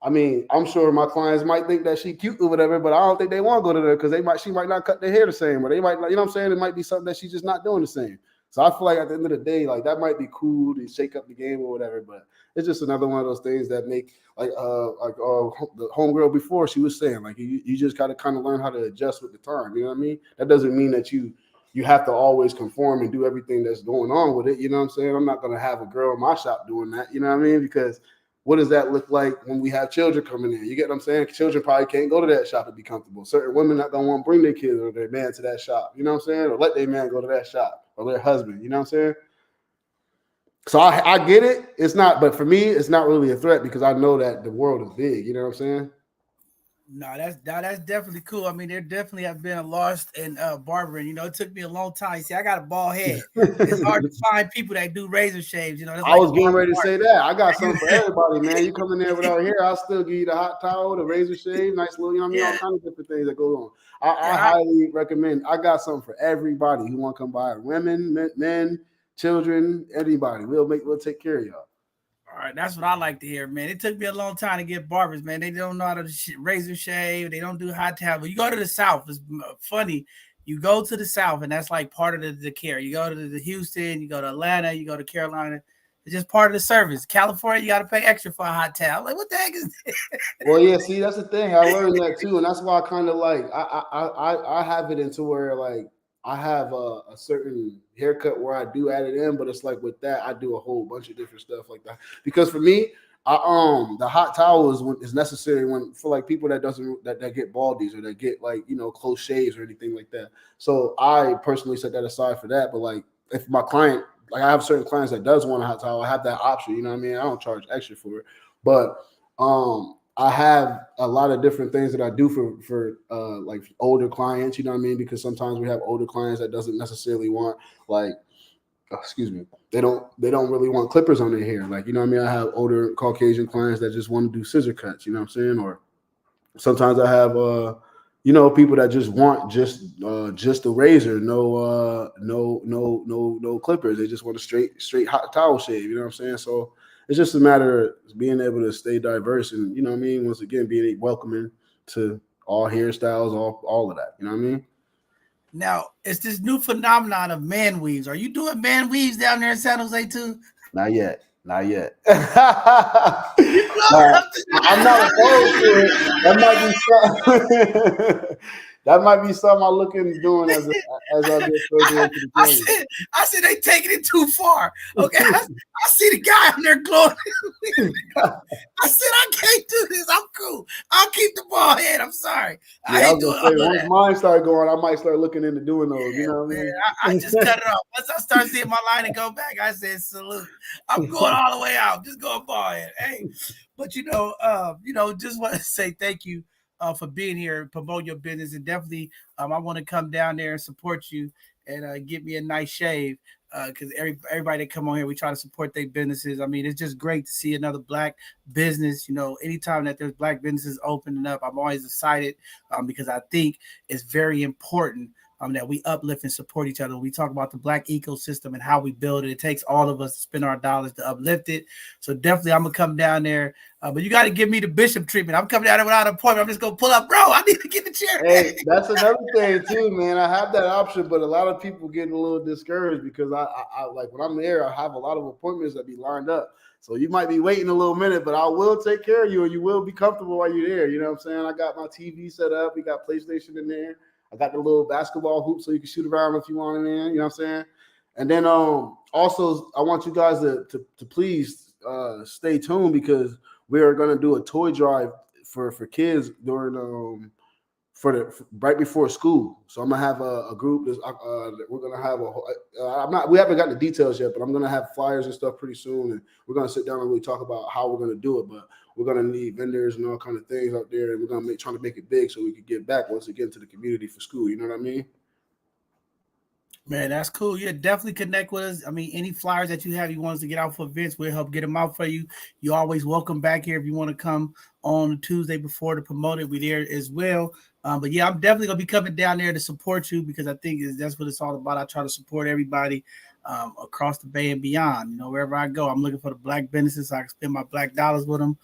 I mean, I'm sure my clients might think that she cute or whatever, but I don't think they want to go to her because she might not cut their hair the same, or they might, you know what I'm saying? It might be something that she's just not doing the same. So I feel like at the end of the day, like, that might be cool to shake up the game or whatever, but it's just another one of those things that make, like the homegirl before, she was saying, like, you just got to kind of learn how to adjust with the time. You know what I mean? That doesn't mean that you have to always conform and do everything that's going on with it. You know what I'm saying? I'm not going to have a girl in my shop doing that. You know what I mean? Because what does that look like when we have children coming in? You get what I'm saying? Children probably can't go to that shop and be comfortable. Certain women not going to want to bring their kids or their man to that shop. You know what I'm saying? Or let their man go to that shop or their husband. You know what I'm saying? So I get it. It's not, but for me, it's not really a threat because I know that the world is big. You know what I'm saying? No, that's definitely cool. I mean, there definitely have been a lost in barbering. It took me a long time. See, I got a bald head. It's hard to find people that do razor shaves. That's I was getting ready to say that. I got something for everybody, man. You come in there without hair, I'll still give you the hot towel, the razor shave, nice little, all kinds of different things that go on. I highly recommend. I got something for everybody who want to come by. Women, men, children, anybody. We'll take care of y'all. All right, that's what I like to hear, man. It took me a long time to get barbers, man. They don't know how to razor shave. They don't do hot towel. But you go to the South, it's funny. You go to the South, and that's like part of the care. You go to the Houston, you go to Atlanta, you go to Carolina. It's just part of the service. California, you got to pay extra for a hot towel. Like, what the heck is this? Well, yeah, see, that's the thing. I learned that too, and that's why I kind of like I have it into where like I have a certain haircut where I do add it in, but it's like with that, I do a whole bunch of different stuff like that. Because for me, The hot towel is necessary for like people that get baldies or that get like, you know, close shaves or anything like that. So I personally set that aside for that. But like if my client, like I have certain clients that does want a hot towel, I have that option. You know what I mean? I don't charge extra for it, but I have a lot of different things that I do for like older clients. You know what I mean? Because sometimes we have older clients that doesn't necessarily want like, excuse me, they don't really want clippers on their hair. Like, you know what I mean? I have older Caucasian clients that just want to do scissor cuts, you know what I'm saying? Or sometimes I have you know, people that just want just a razor, no clippers. They just want a straight hot towel shave, you know what I'm saying? So it's just a matter of being able to stay diverse and, you know what I mean, once again, being welcoming to all hairstyles, all of that, you know what I mean? Now, it's this new phenomenon of man weaves. Are you doing man weaves down there in San Jose too? Not yet. I'm not opposed to it. That might be something I look into doing as I get further into the game. I said they taking it too far. Okay, I see the guy on there glowing. I said I can't do this. I'm cool. I'll keep the ball head. I'm sorry. Yeah, I was gonna say, once mine start going, I might start looking into doing those. You know what I mean? I just cut it off. Once I start seeing my line and go back, I said salute. I'm going all the way out. Just going ball head. Hey, but just want to say thank you for being here, promote your business, and definitely I want to come down there and support you and get me a nice shave because everybody that come on here, we try to support their businesses. I mean, it's just great to see another Black business. You know, anytime that there's Black businesses opening up, I'm always excited because I think it's very important that we uplift and support each other. We talk about the Black ecosystem and how we build it. It takes all of us to spend our dollars to uplift it. So definitely I'm going to come down there. But you got to give me the Bishop treatment. I'm coming down there without an appointment. I'm just going to pull up. Bro, I need to get the chair. Hey, that's another thing too, man. I have that option, but a lot of people getting a little discouraged because I like when I'm there, I have a lot of appointments that be lined up. So you might be waiting a little minute, but I will take care of you and you will be comfortable while you're there. You know what I'm saying? I got my TV set up. We got PlayStation in there. I got the little basketball hoop so you can shoot around if you want it in, you know what I'm saying? And then also I want you guys to please stay tuned because we are going to do a toy drive for kids during right before school. So I'm gonna have a group. We're gonna have we haven't gotten the details yet, but I'm gonna have flyers and stuff pretty soon, and we're gonna sit down and really talk about how we're gonna do it. But we're gonna need vendors and all kind of things out there, and we're gonna trying to make it big so we can get back once again to the community for school. You know what I mean? Man, that's cool. Yeah, definitely connect with us. I mean, any flyers that you have you want us to get out for events, we'll help get them out for you. You're always welcome back here if you want to come on Tuesday before to promote it. We're there as well. But yeah, I'm definitely going to be coming down there to support you because I think that's what it's all about. I try to support everybody across the Bay and beyond. You know, wherever I go, I'm looking for the Black businesses so I can spend my Black dollars with them.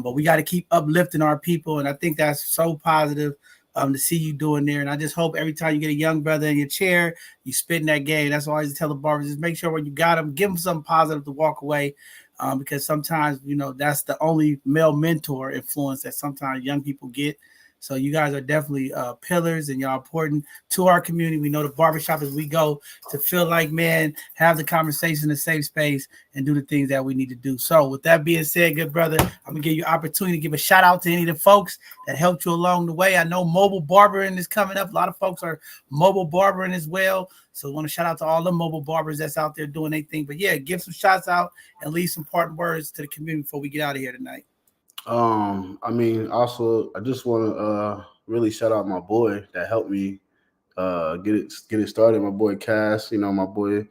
But we got to keep uplifting our people. And I think that's so positive to see you doing there. And I just hope every time you get a young brother in your chair, you spit in that game. That's why I always tell the barbers, just make sure when you got them, give them something positive to walk away. Because sometimes, you know, that's the only male mentor influence that sometimes young people get. So you guys are definitely pillars and y'all important to our community. We know the barbershop as we go to feel like, man, have the conversation in a safe space and do the things that we need to do. So with that being said, good brother, I'm going to give you opportunity to give a shout out to any of the folks that helped you along the way. I know mobile barbering is coming up. A lot of folks are mobile barbering as well. So I want to shout out to all the mobile barbers that's out there doing their thing. But yeah, give some shots out and leave some parting words to the community before we get out of here tonight. I mean, also, I just want to really shout out my boy that helped me get it started. My boy Cass, you know, my boy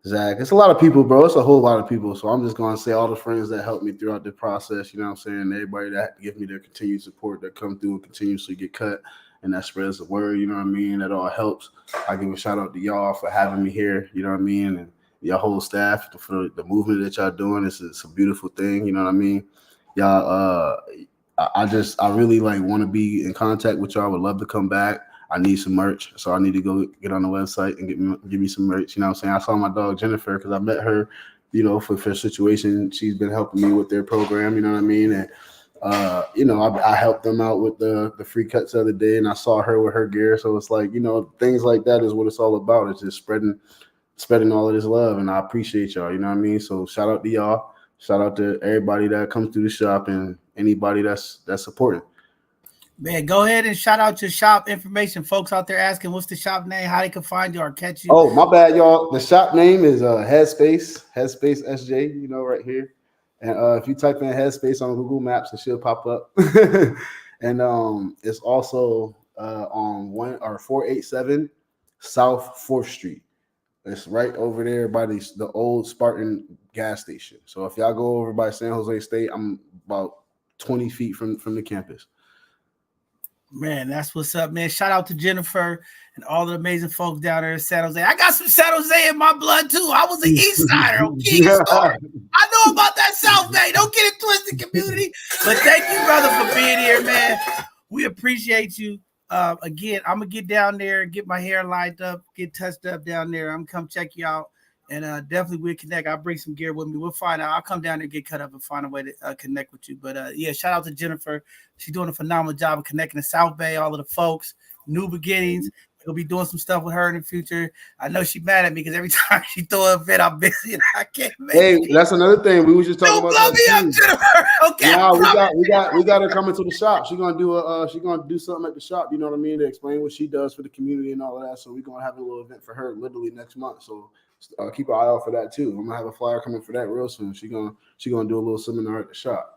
Zach. It's a lot of people, bro. It's a whole lot of people. So I'm just going to say all the friends that helped me throughout the process, you know what I'm saying? Everybody that give me their continued support that come through and continuously get cut and that spreads the word, you know what I mean? That all helps. I give a shout out to y'all for having me here, you know what I mean? And your whole staff for the movement that y'all doing. It's a beautiful thing, you know what I mean? Y'all, I really like want to be in contact with y'all. I would love to come back. I need some merch, so I need to go get on the website and give me some merch. You know what I'm saying? I saw my dog Jennifer because I met her, you know, for a situation. She's been helping me with their program. You know what I mean? And you know, I helped them out with the free cuts the other day, and I saw her with her gear. So it's like, you know, things like that is what it's all about. It's just spreading all of this love, and I appreciate y'all. You know what I mean? So shout out to y'all. shout out to everybody that comes through the shop and anybody that's supporting. Man, go ahead and shout out your shop information. Folks out there asking what's the shop name, how they can find you or catch you. Oh, my bad, y'all. The shop name is Headspace SJ, you know, right here. And if you type in Headspace on Google Maps, it should pop up. And it's also on 487 South 4th Street. It's right over there by the old Spartan gas station. So if y'all go over by San Jose State, I'm about 20 feet from the campus. Man, that's what's up, man. Shout out to Jennifer and all the amazing folks down there in San Jose. I got some San Jose in my blood too. I was an East Sider on King Store. I know about that South Bay. Don't get it twisted, community. But thank you, brother, for being here, man. We appreciate you. Again, I'm gonna get down there, get my hair lined up, get touched up down there. I'm gonna come check you out. And definitely we'll connect. I'll bring some gear with me. We'll find out. I'll come down there, get cut up, and find a way to connect with you. But yeah, shout out to Jennifer. She's doing a phenomenal job of connecting the South Bay, all of the folks, new beginnings. We'll be doing some stuff with her in the future. I know she's mad at me because every time she throw an event, I'm busy and I can't make it. Hey, that's another thing. We was just talking Don't about blow that me too. up, Jennifer. Okay. Yeah, we got her coming to the shop. She's gonna do something at the shop, you know what I mean, to explain what she does for the community and all of that. So we're gonna have a little event for her literally next month. So keep an eye out for that too. I'm gonna have a flyer coming for that real soon. She gonna do a little seminar at the shop.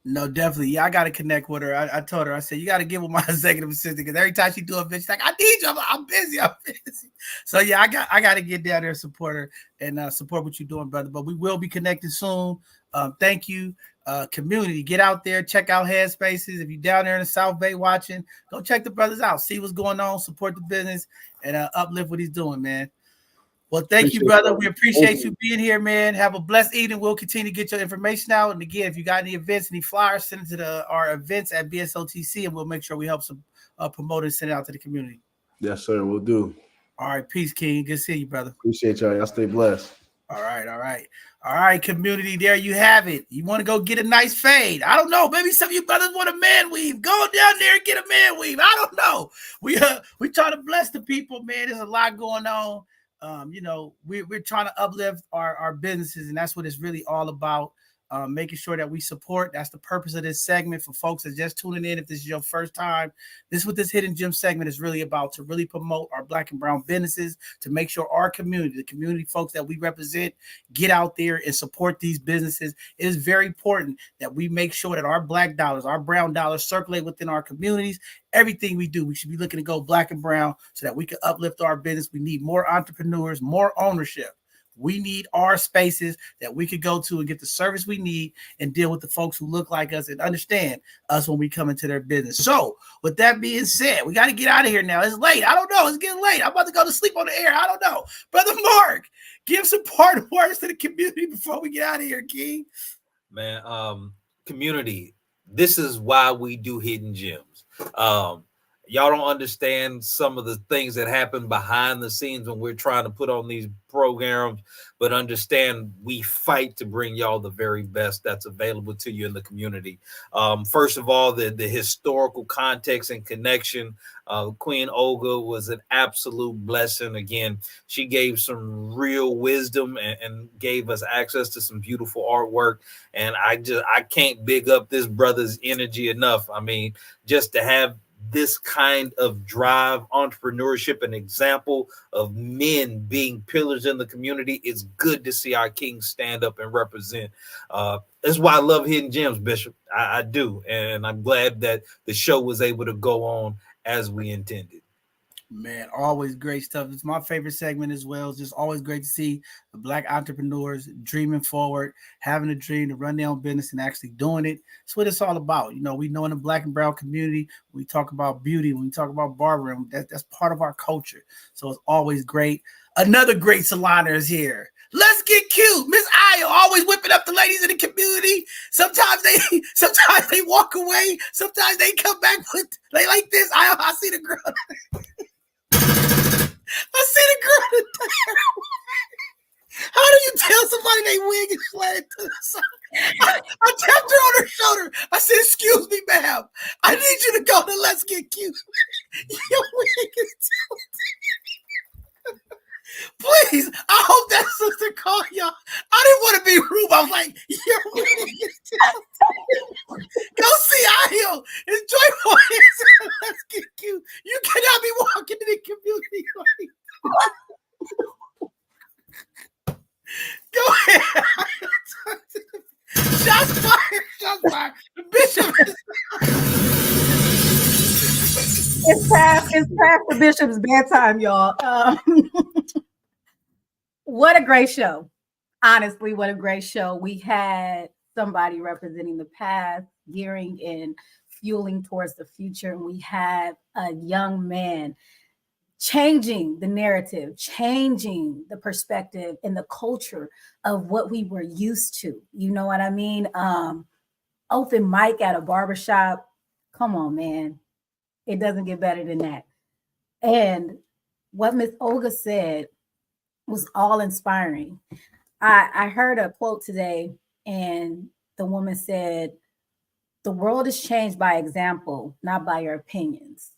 No, definitely. Yeah, I got to connect with her. I told her, I said, you got to get with my executive assistant because every time she do a event, she's like, I need you. I'm busy. So yeah, I got to get down there and support her and support what you're doing, brother. But we will be connecting soon. Thank you, community. Get out there, check out Headspaces. If you're down there in the South Bay watching, go check the brothers out, see what's going on, support the business, and uplift what he's doing, man. Well, thank you, brother. We appreciate you being here, man. Have a blessed evening. We'll continue to get your information out. And again, if you got any events, any flyers, send it to our events at BSOTC, and we'll make sure we help some promote and send it out to the community. Yes, sir. We'll do. All right. Peace, King. Good to see you, brother. Appreciate y'all. Y'all stay blessed. All right, community. There you have it. You want to go get a nice fade? I don't know. Maybe some of you brothers want a man weave. Go down there and get a man weave. I don't know. We try to bless the people, man. There's a lot going on. You know, we're trying to uplift our businesses, and that's what it's really all about. Making sure that we support. That's the purpose of this segment for folks that just tuning in. If this is your first time, this is what this Hidden Gem segment is really about, to really promote our Black and brown businesses, to make sure our community, the community folks that we represent, get out there and support these businesses. It is very important that we make sure that our Black dollars, our brown dollars circulate within our communities. Everything we do, we should be looking to go Black and brown so that we can uplift our business. We need more entrepreneurs, more ownership. We need our spaces that we could go to and get the service we need and deal with the folks who look like us and understand us when we come into their business. So with that being said, we got to get out of here now. It's late. I don't know. It's getting late. I'm about to go to sleep on the air. I don't know. Brother Mark, give some parting words to the community before we get out of here, King. Man, community, this is why we do Hidden Gems. Y'all don't understand some of the things that happen behind the scenes when we're trying to put on these programs, but understand we fight to bring y'all the very best that's available to you in the community. First of all, the historical context and connection. Queen Olga was an absolute blessing. Again, she gave some real wisdom and gave us access to some beautiful artwork. And I can't big up this brother's energy enough. I mean, just to have this kind of drive, entrepreneurship, and example of men being pillars in the community, it's good to see our king stand up and represent. That's why I love Hidden Gems, Bishop. I do. And I'm glad that the show was able to go on as we intended. Man, always great stuff. It's my favorite segment as well. It's just always great to see the Black entrepreneurs dreaming forward, having a dream to run their own business and actually doing it. That's what it's all about. You know, we know in the Black and brown community, we talk about beauty, when we talk about barbering, that's part of our culture. So it's always great. Another great saliner is here. Let's get cute. Miss Aya always whipping up the ladies in the community. Sometimes they walk away. Sometimes they come back with like this. I see the girl. I see the girl today. How do you tell somebody they wig is slanted to the side? I tapped her on her shoulder. I said, "Excuse me, ma'am. I need you to go to Let's Get Cute. Your wig is Please, I hope that sister called y'all. I didn't want to be rude. I was like, Go see Ahio. It's joyful. Let's get cute. You cannot be walking in the community like. Go ahead. Shots fired. Shots fired. The bishop is. It's past the bishop's bedtime, y'all. What a great show. Honestly, what a great show. We had somebody representing the past, gearing and fueling towards the future. And we had a young man changing the narrative, changing the perspective and the culture of what we were used to. You know what I mean? Open mic at a barbershop. Come on, man. It doesn't get better than that. And what Miss Olga said was all inspiring. I heard a quote today, and the woman said, "The world is changed by example, not by your opinions."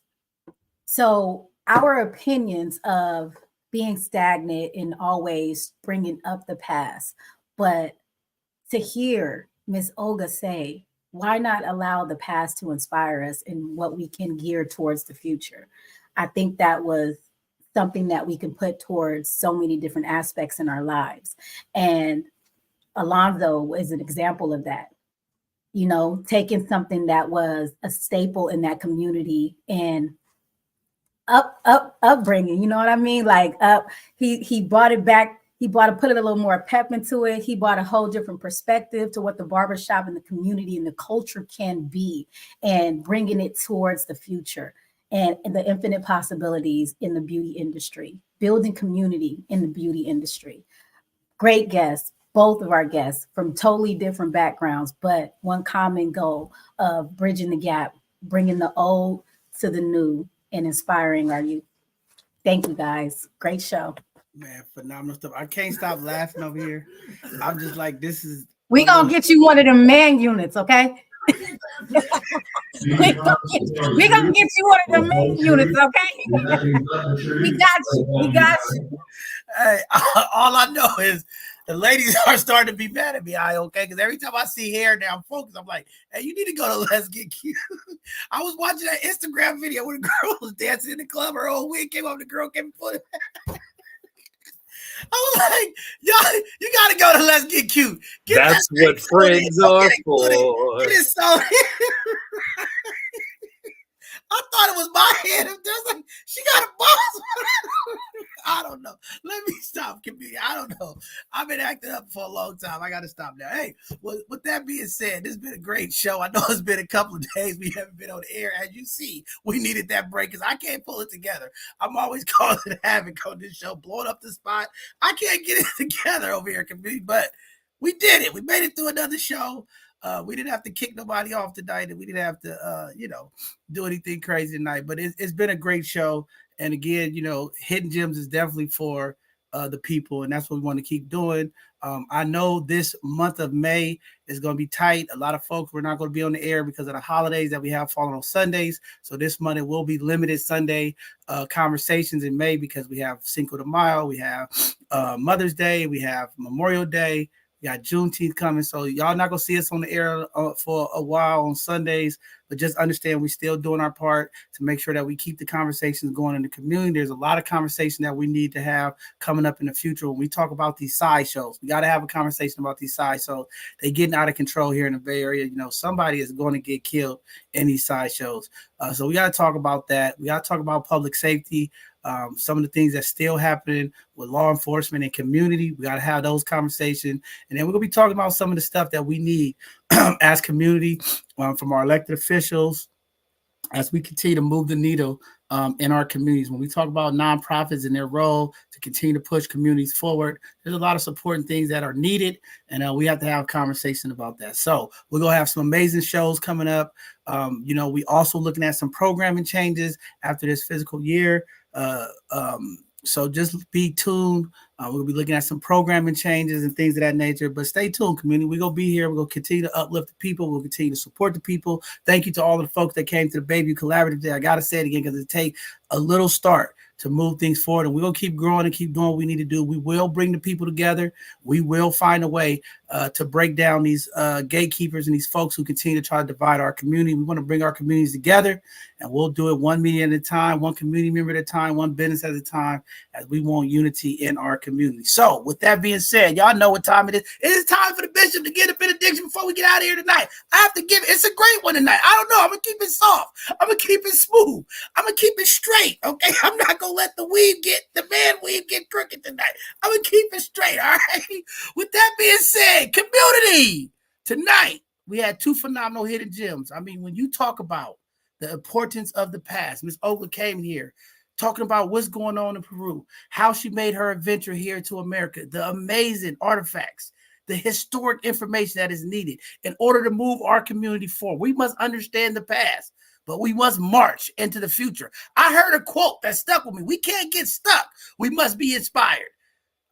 So our opinions of being stagnant and always bringing up the past, but to hear Miss Olga say, why not allow the past to inspire us in what we can gear towards the future? I think that was something that we can put towards so many different aspects in our lives. And Alonzo is an example of that. You know, taking something that was a staple in that community and upbringing, you know what I mean? Like he brought it back. He put it a little more pep into it. He brought a whole different perspective to what the barbershop and the community and the culture can be, and bringing it towards the future and the infinite possibilities in the beauty industry, building community in the beauty industry. Great guests, both of our guests from totally different backgrounds, but one common goal of bridging the gap, bringing the old to the new and inspiring our youth. Thank you guys. Great show. Man, phenomenal stuff. I can't stop laughing over here. I'm just like, this is. We gonna get you one of them man units, okay? we gonna get you one of them man units, okay? We got you. Hey, all I know is the ladies are starting to be mad at me. Okay? Because every time I see hair now, I'm focused. I'm like, hey, you need to go to Let's Get Cute. I was watching that Instagram video where the girl was dancing in the club. Her old wig came up. The girl came and put it back. I was like, y'all, you gotta go to Let's Get Cute. That's what friends are for. It is so. I thought it was my head. There's like, she got a boss. I don't know. Let me stop, comedian. I don't know. I've been acting up for a long time. I got to stop now. Hey, well, with that being said, this has been a great show. I know it's been a couple of days we haven't been on the air. As you see, we needed that break because I can't pull it together. I'm always causing havoc on this show, blowing up the spot. I can't get it together over here, comedian, but we did it. We made it through another show. We didn't have to kick nobody off tonight, and we didn't have to, do anything crazy tonight. But it's been a great show. And again, Hidden Gems is definitely for the people, and that's what we want to keep doing. I know this month of May is going to be tight. A lot of folks, we're not going to be on the air because of the holidays that we have falling on Sundays. So this month it will be limited Sunday conversations in May because we have Cinco de Mayo, we have Mother's Day, we have Memorial Day. We got Juneteenth coming, so y'all not gonna see us on the air for a while on Sundays, but just understand we're still doing our part to make sure that we keep the conversations going in the community. There's a lot of conversation that we need to have coming up in the future when we talk about these side shows. We got to have a conversation about these side shows. They're getting out of control here in the Bay Area. Somebody is going to get killed in these side shows. So we got to talk about that. We got to talk about public safety. Some of the things that's still happening with law enforcement and community. We got to have those conversations. And then we're going to be talking about some of the stuff that we need as community from our elected officials as we continue to move the needle in our communities. When we talk about nonprofits and their role to continue to push communities forward, there's a lot of supporting things that are needed, and we have to have a conversation about that. So we're going to have some amazing shows coming up. We also looking at some programming changes after this fiscal year. So just be tuned. We'll be looking at some programming changes and things of that nature, but stay tuned, community. We're going to be here. We're going to continue to uplift the people. We'll continue to support the people. Thank you to all of the folks that came to the Bayview Collaborative today. I got to say it again because it takes a little start to move things forward. And we're going to keep growing and keep doing what we need to do. We will bring the people together. We will find a way to break down these gatekeepers and these folks who continue to try to divide our community. We want to bring our communities together, and we'll do it one meeting at a time, one community member at a time, one business at a time, as we want unity in our community. So with that being said, y'all know what time it is. It is time for the bishop to get a benediction before we get out of here tonight. I have to give it. It's a great one tonight. I don't know. I'm going to keep it soft. I'm going to keep it smooth. I'm going to keep it straight, okay? I'm not going to let the man weave get crooked tonight. I'm going to keep it straight, all right? With that being said, community, tonight we had two phenomenal hidden gems. I mean, when you talk about the importance of the past, Miss Oakland came here talking about what's going on in Peru, how she made her adventure here to America, the amazing artifacts, the historic information that is needed in order to move our community forward. We must understand the past, but we must march into the future. I heard a quote that stuck with me. We can't get stuck. We must be inspired.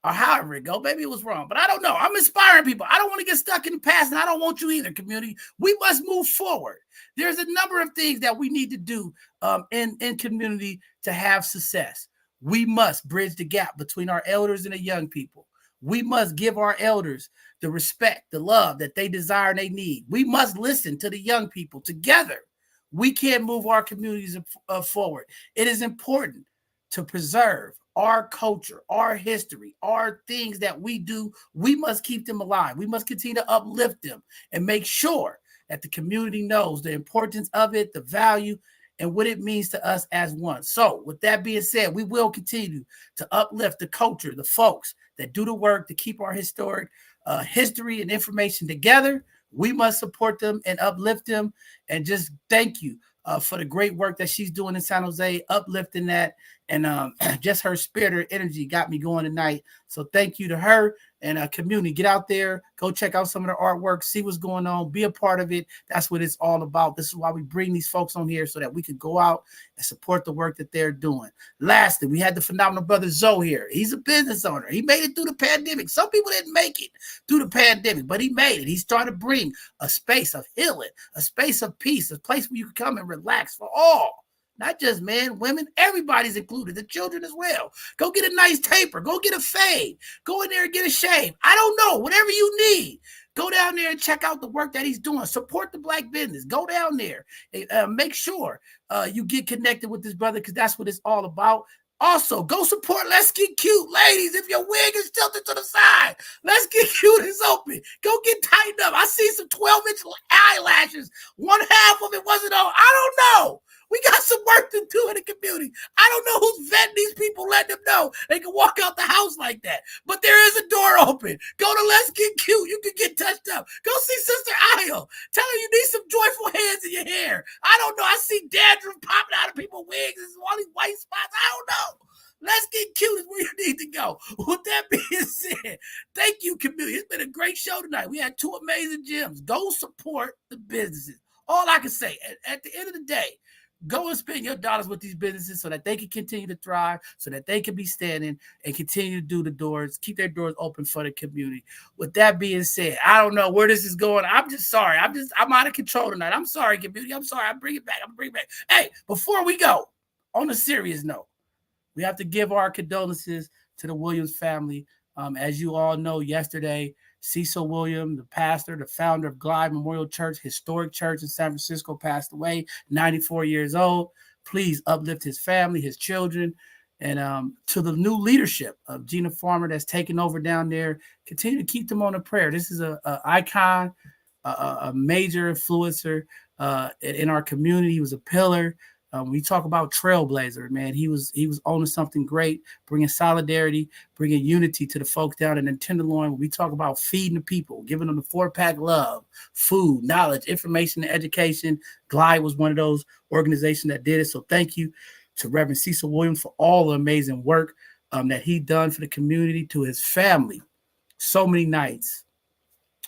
Or however it go. Maybe it was wrong, but I don't know. I'm inspiring people. I don't want to get stuck in the past, and I don't want you either, community. We must move forward. There's a number of things that we need to do in community to have success. We must bridge the gap between our elders and the young people. We must give our elders the respect, the love that they desire and they need. We must listen to the young people. Together, we can move our communities forward. It is important to preserve our culture, our history, our things that we do. We must keep them alive. We must continue to uplift them and make sure that the community knows the importance of it, the value, and what it means to us as one. So with that being said, we will continue to uplift the culture, the folks that do the work to keep our historic history and information together. We must support them and uplift them, and just thank you for the great work that she's doing in San Jose, uplifting that. And just her spirit, her energy got me going tonight. So thank you to her and community. Get out there, go check out some of the artwork, see what's going on, be a part of it. That's what it's all about. This is why we bring these folks on here, so that we can go out and support the work that they're doing. Lastly, we had the phenomenal brother Zoe here. He's a business owner. He made it through the pandemic. Some people didn't make it through the pandemic, but he made it. He's starting to bring a space of healing, a space of peace, a place where you can come and relax for all. Not just men, women, everybody's included, the children as well. Go get a nice taper. Go get a fade. Go in there and get a shave. I don't know, whatever you need. Go down there and check out the work that he's doing. Support the Black business. Go down there. Make sure you get connected with this brother, because that's what it's all about. Also, go support Let's Get Cute. Ladies, if your wig is tilted to the side, Let's Get Cute is open. Go get tightened up. I see some 12-inch eyelashes. One half of it wasn't on. I don't know. We got some work to do in the community. I don't know who's vetting these people, letting them know they can walk out the house like that. But there is a door open. Go to Let's Get Cute. You can get touched up. Go see Sister Ayo. Tell her you need some joyful hands in your hair. I don't know. I see dandruff popping out of people's wigs. There's all these white spots. I don't know. Let's Get Cute is where you need to go. With that being said, thank you, community. It's been a great show tonight. We had two amazing gems. Go support the businesses. All I can say, at the end of the day, go and spend your dollars with these businesses so that they can continue to thrive, so that they can be standing and continue to do the doors, keep their doors open for the community. With that being said, I don't know where this is going. I'm just sorry. I'm out of control tonight. I'm sorry, community. I'm sorry. I'm bringing it back. Hey, before we go, on a serious note, we have to give our condolences to the Williams family. As you all know, yesterday, Cecil Williams, the pastor, the founder of Glide Memorial Church, historic church in San Francisco, passed away, 94 years old. Please uplift his family, his children, and to the new leadership of Gina Farmer that's taken over down there, continue to keep them on a prayer. This is an icon, a major influencer in our community. He was a pillar. We talk about trailblazer, man. He was owning something great, bringing solidarity, bringing unity to the folks down in the Tenderloin. When we talk about feeding the people, giving them the 4-pack love, food, knowledge, information, and education, Glide was one of those organizations that did it. So thank you to Reverend Cecil Williams for all the amazing work that he done for the community, to his family. So many nights,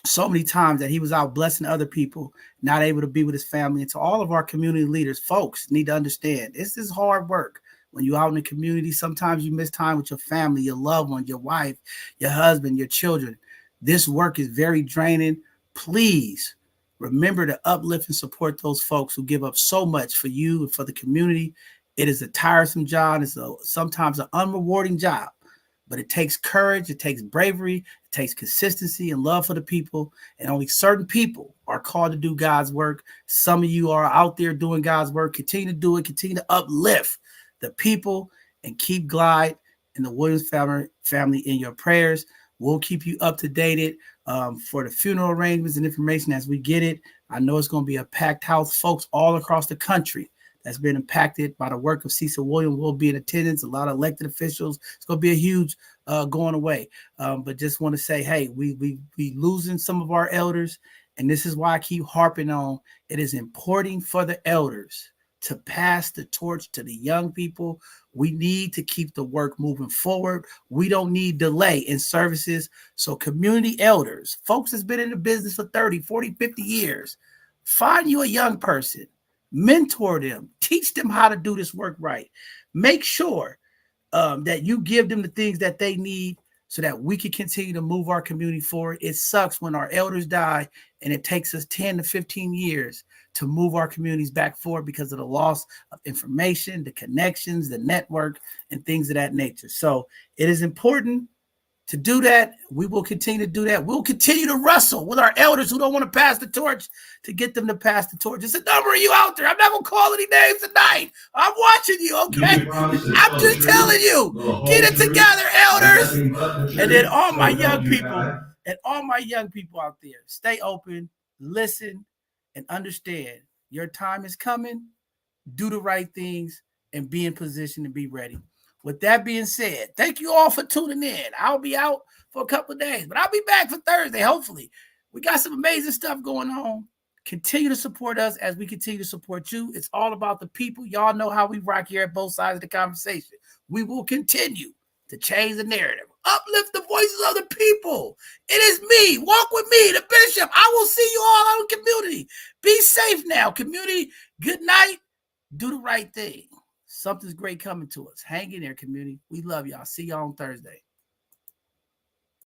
so many times that he was out blessing other people, not able to be with his family. And to all of our community leaders, folks need to understand this is hard work. When you're out in the community, sometimes you miss time with your family, your loved one, your wife, your husband, your children. This work is very draining. Please remember to uplift and support those folks who give up so much for you and for the community. It is a tiresome job. It's sometimes an unrewarding job, but it takes courage. It takes bravery. It takes consistency and love for the people. And only certain people are called to do God's work. Some of you are out there doing God's work. Continue to do it. Continue to uplift the people and keep Glide and the Williams family in your prayers. We'll keep you up to date for the funeral arrangements and information as we get it. I know it's going to be a packed house. Folks all across the country that's been impacted by the work of Cecil Williams will be in attendance. A lot of elected officials. It's going to be a huge going away. But just want to say, hey, we losing some of our elders, and this is why I keep harping on. It is important for the elders to pass the torch to the young people. We need to keep the work moving forward. We don't need delay in services. So community elders, folks that's been in the business for 30, 40, 50 years, find you a young person, mentor them, teach them how to do this work right. Make sure that you give them the things that they need so that we can continue to move our community forward. It sucks when our elders die and it takes us 10 to 15 years to move our communities back forward because of the loss of information, the connections, the network, and things of that nature. So it is important to do that. We will continue to do that. We'll continue to wrestle with our elders who don't want to pass the torch to get them to pass the torch. It's a number of you out there. I'm not going to call any names tonight. I'm watching you, okay? I'm just telling you, get it together, elders. And then all my young people out there, stay open, listen, and understand your time is coming. Do the right things and be in position to be ready. With that being said, thank you all for tuning in. I'll be out for a couple of days, but I'll be back for Thursday, hopefully. We got some amazing stuff going on. Continue to support us as we continue to support you. It's all about the people. Y'all know how we rock here at both sides of the conversation. We will continue to change the narrative. Uplift the voices of the people. It is me. Walk with me, the bishop. I will see you all out in the community. Be safe now, community. Good night. Do the right thing. Something's great coming to us. Hang in there, community. We love y'all. See y'all on Thursday.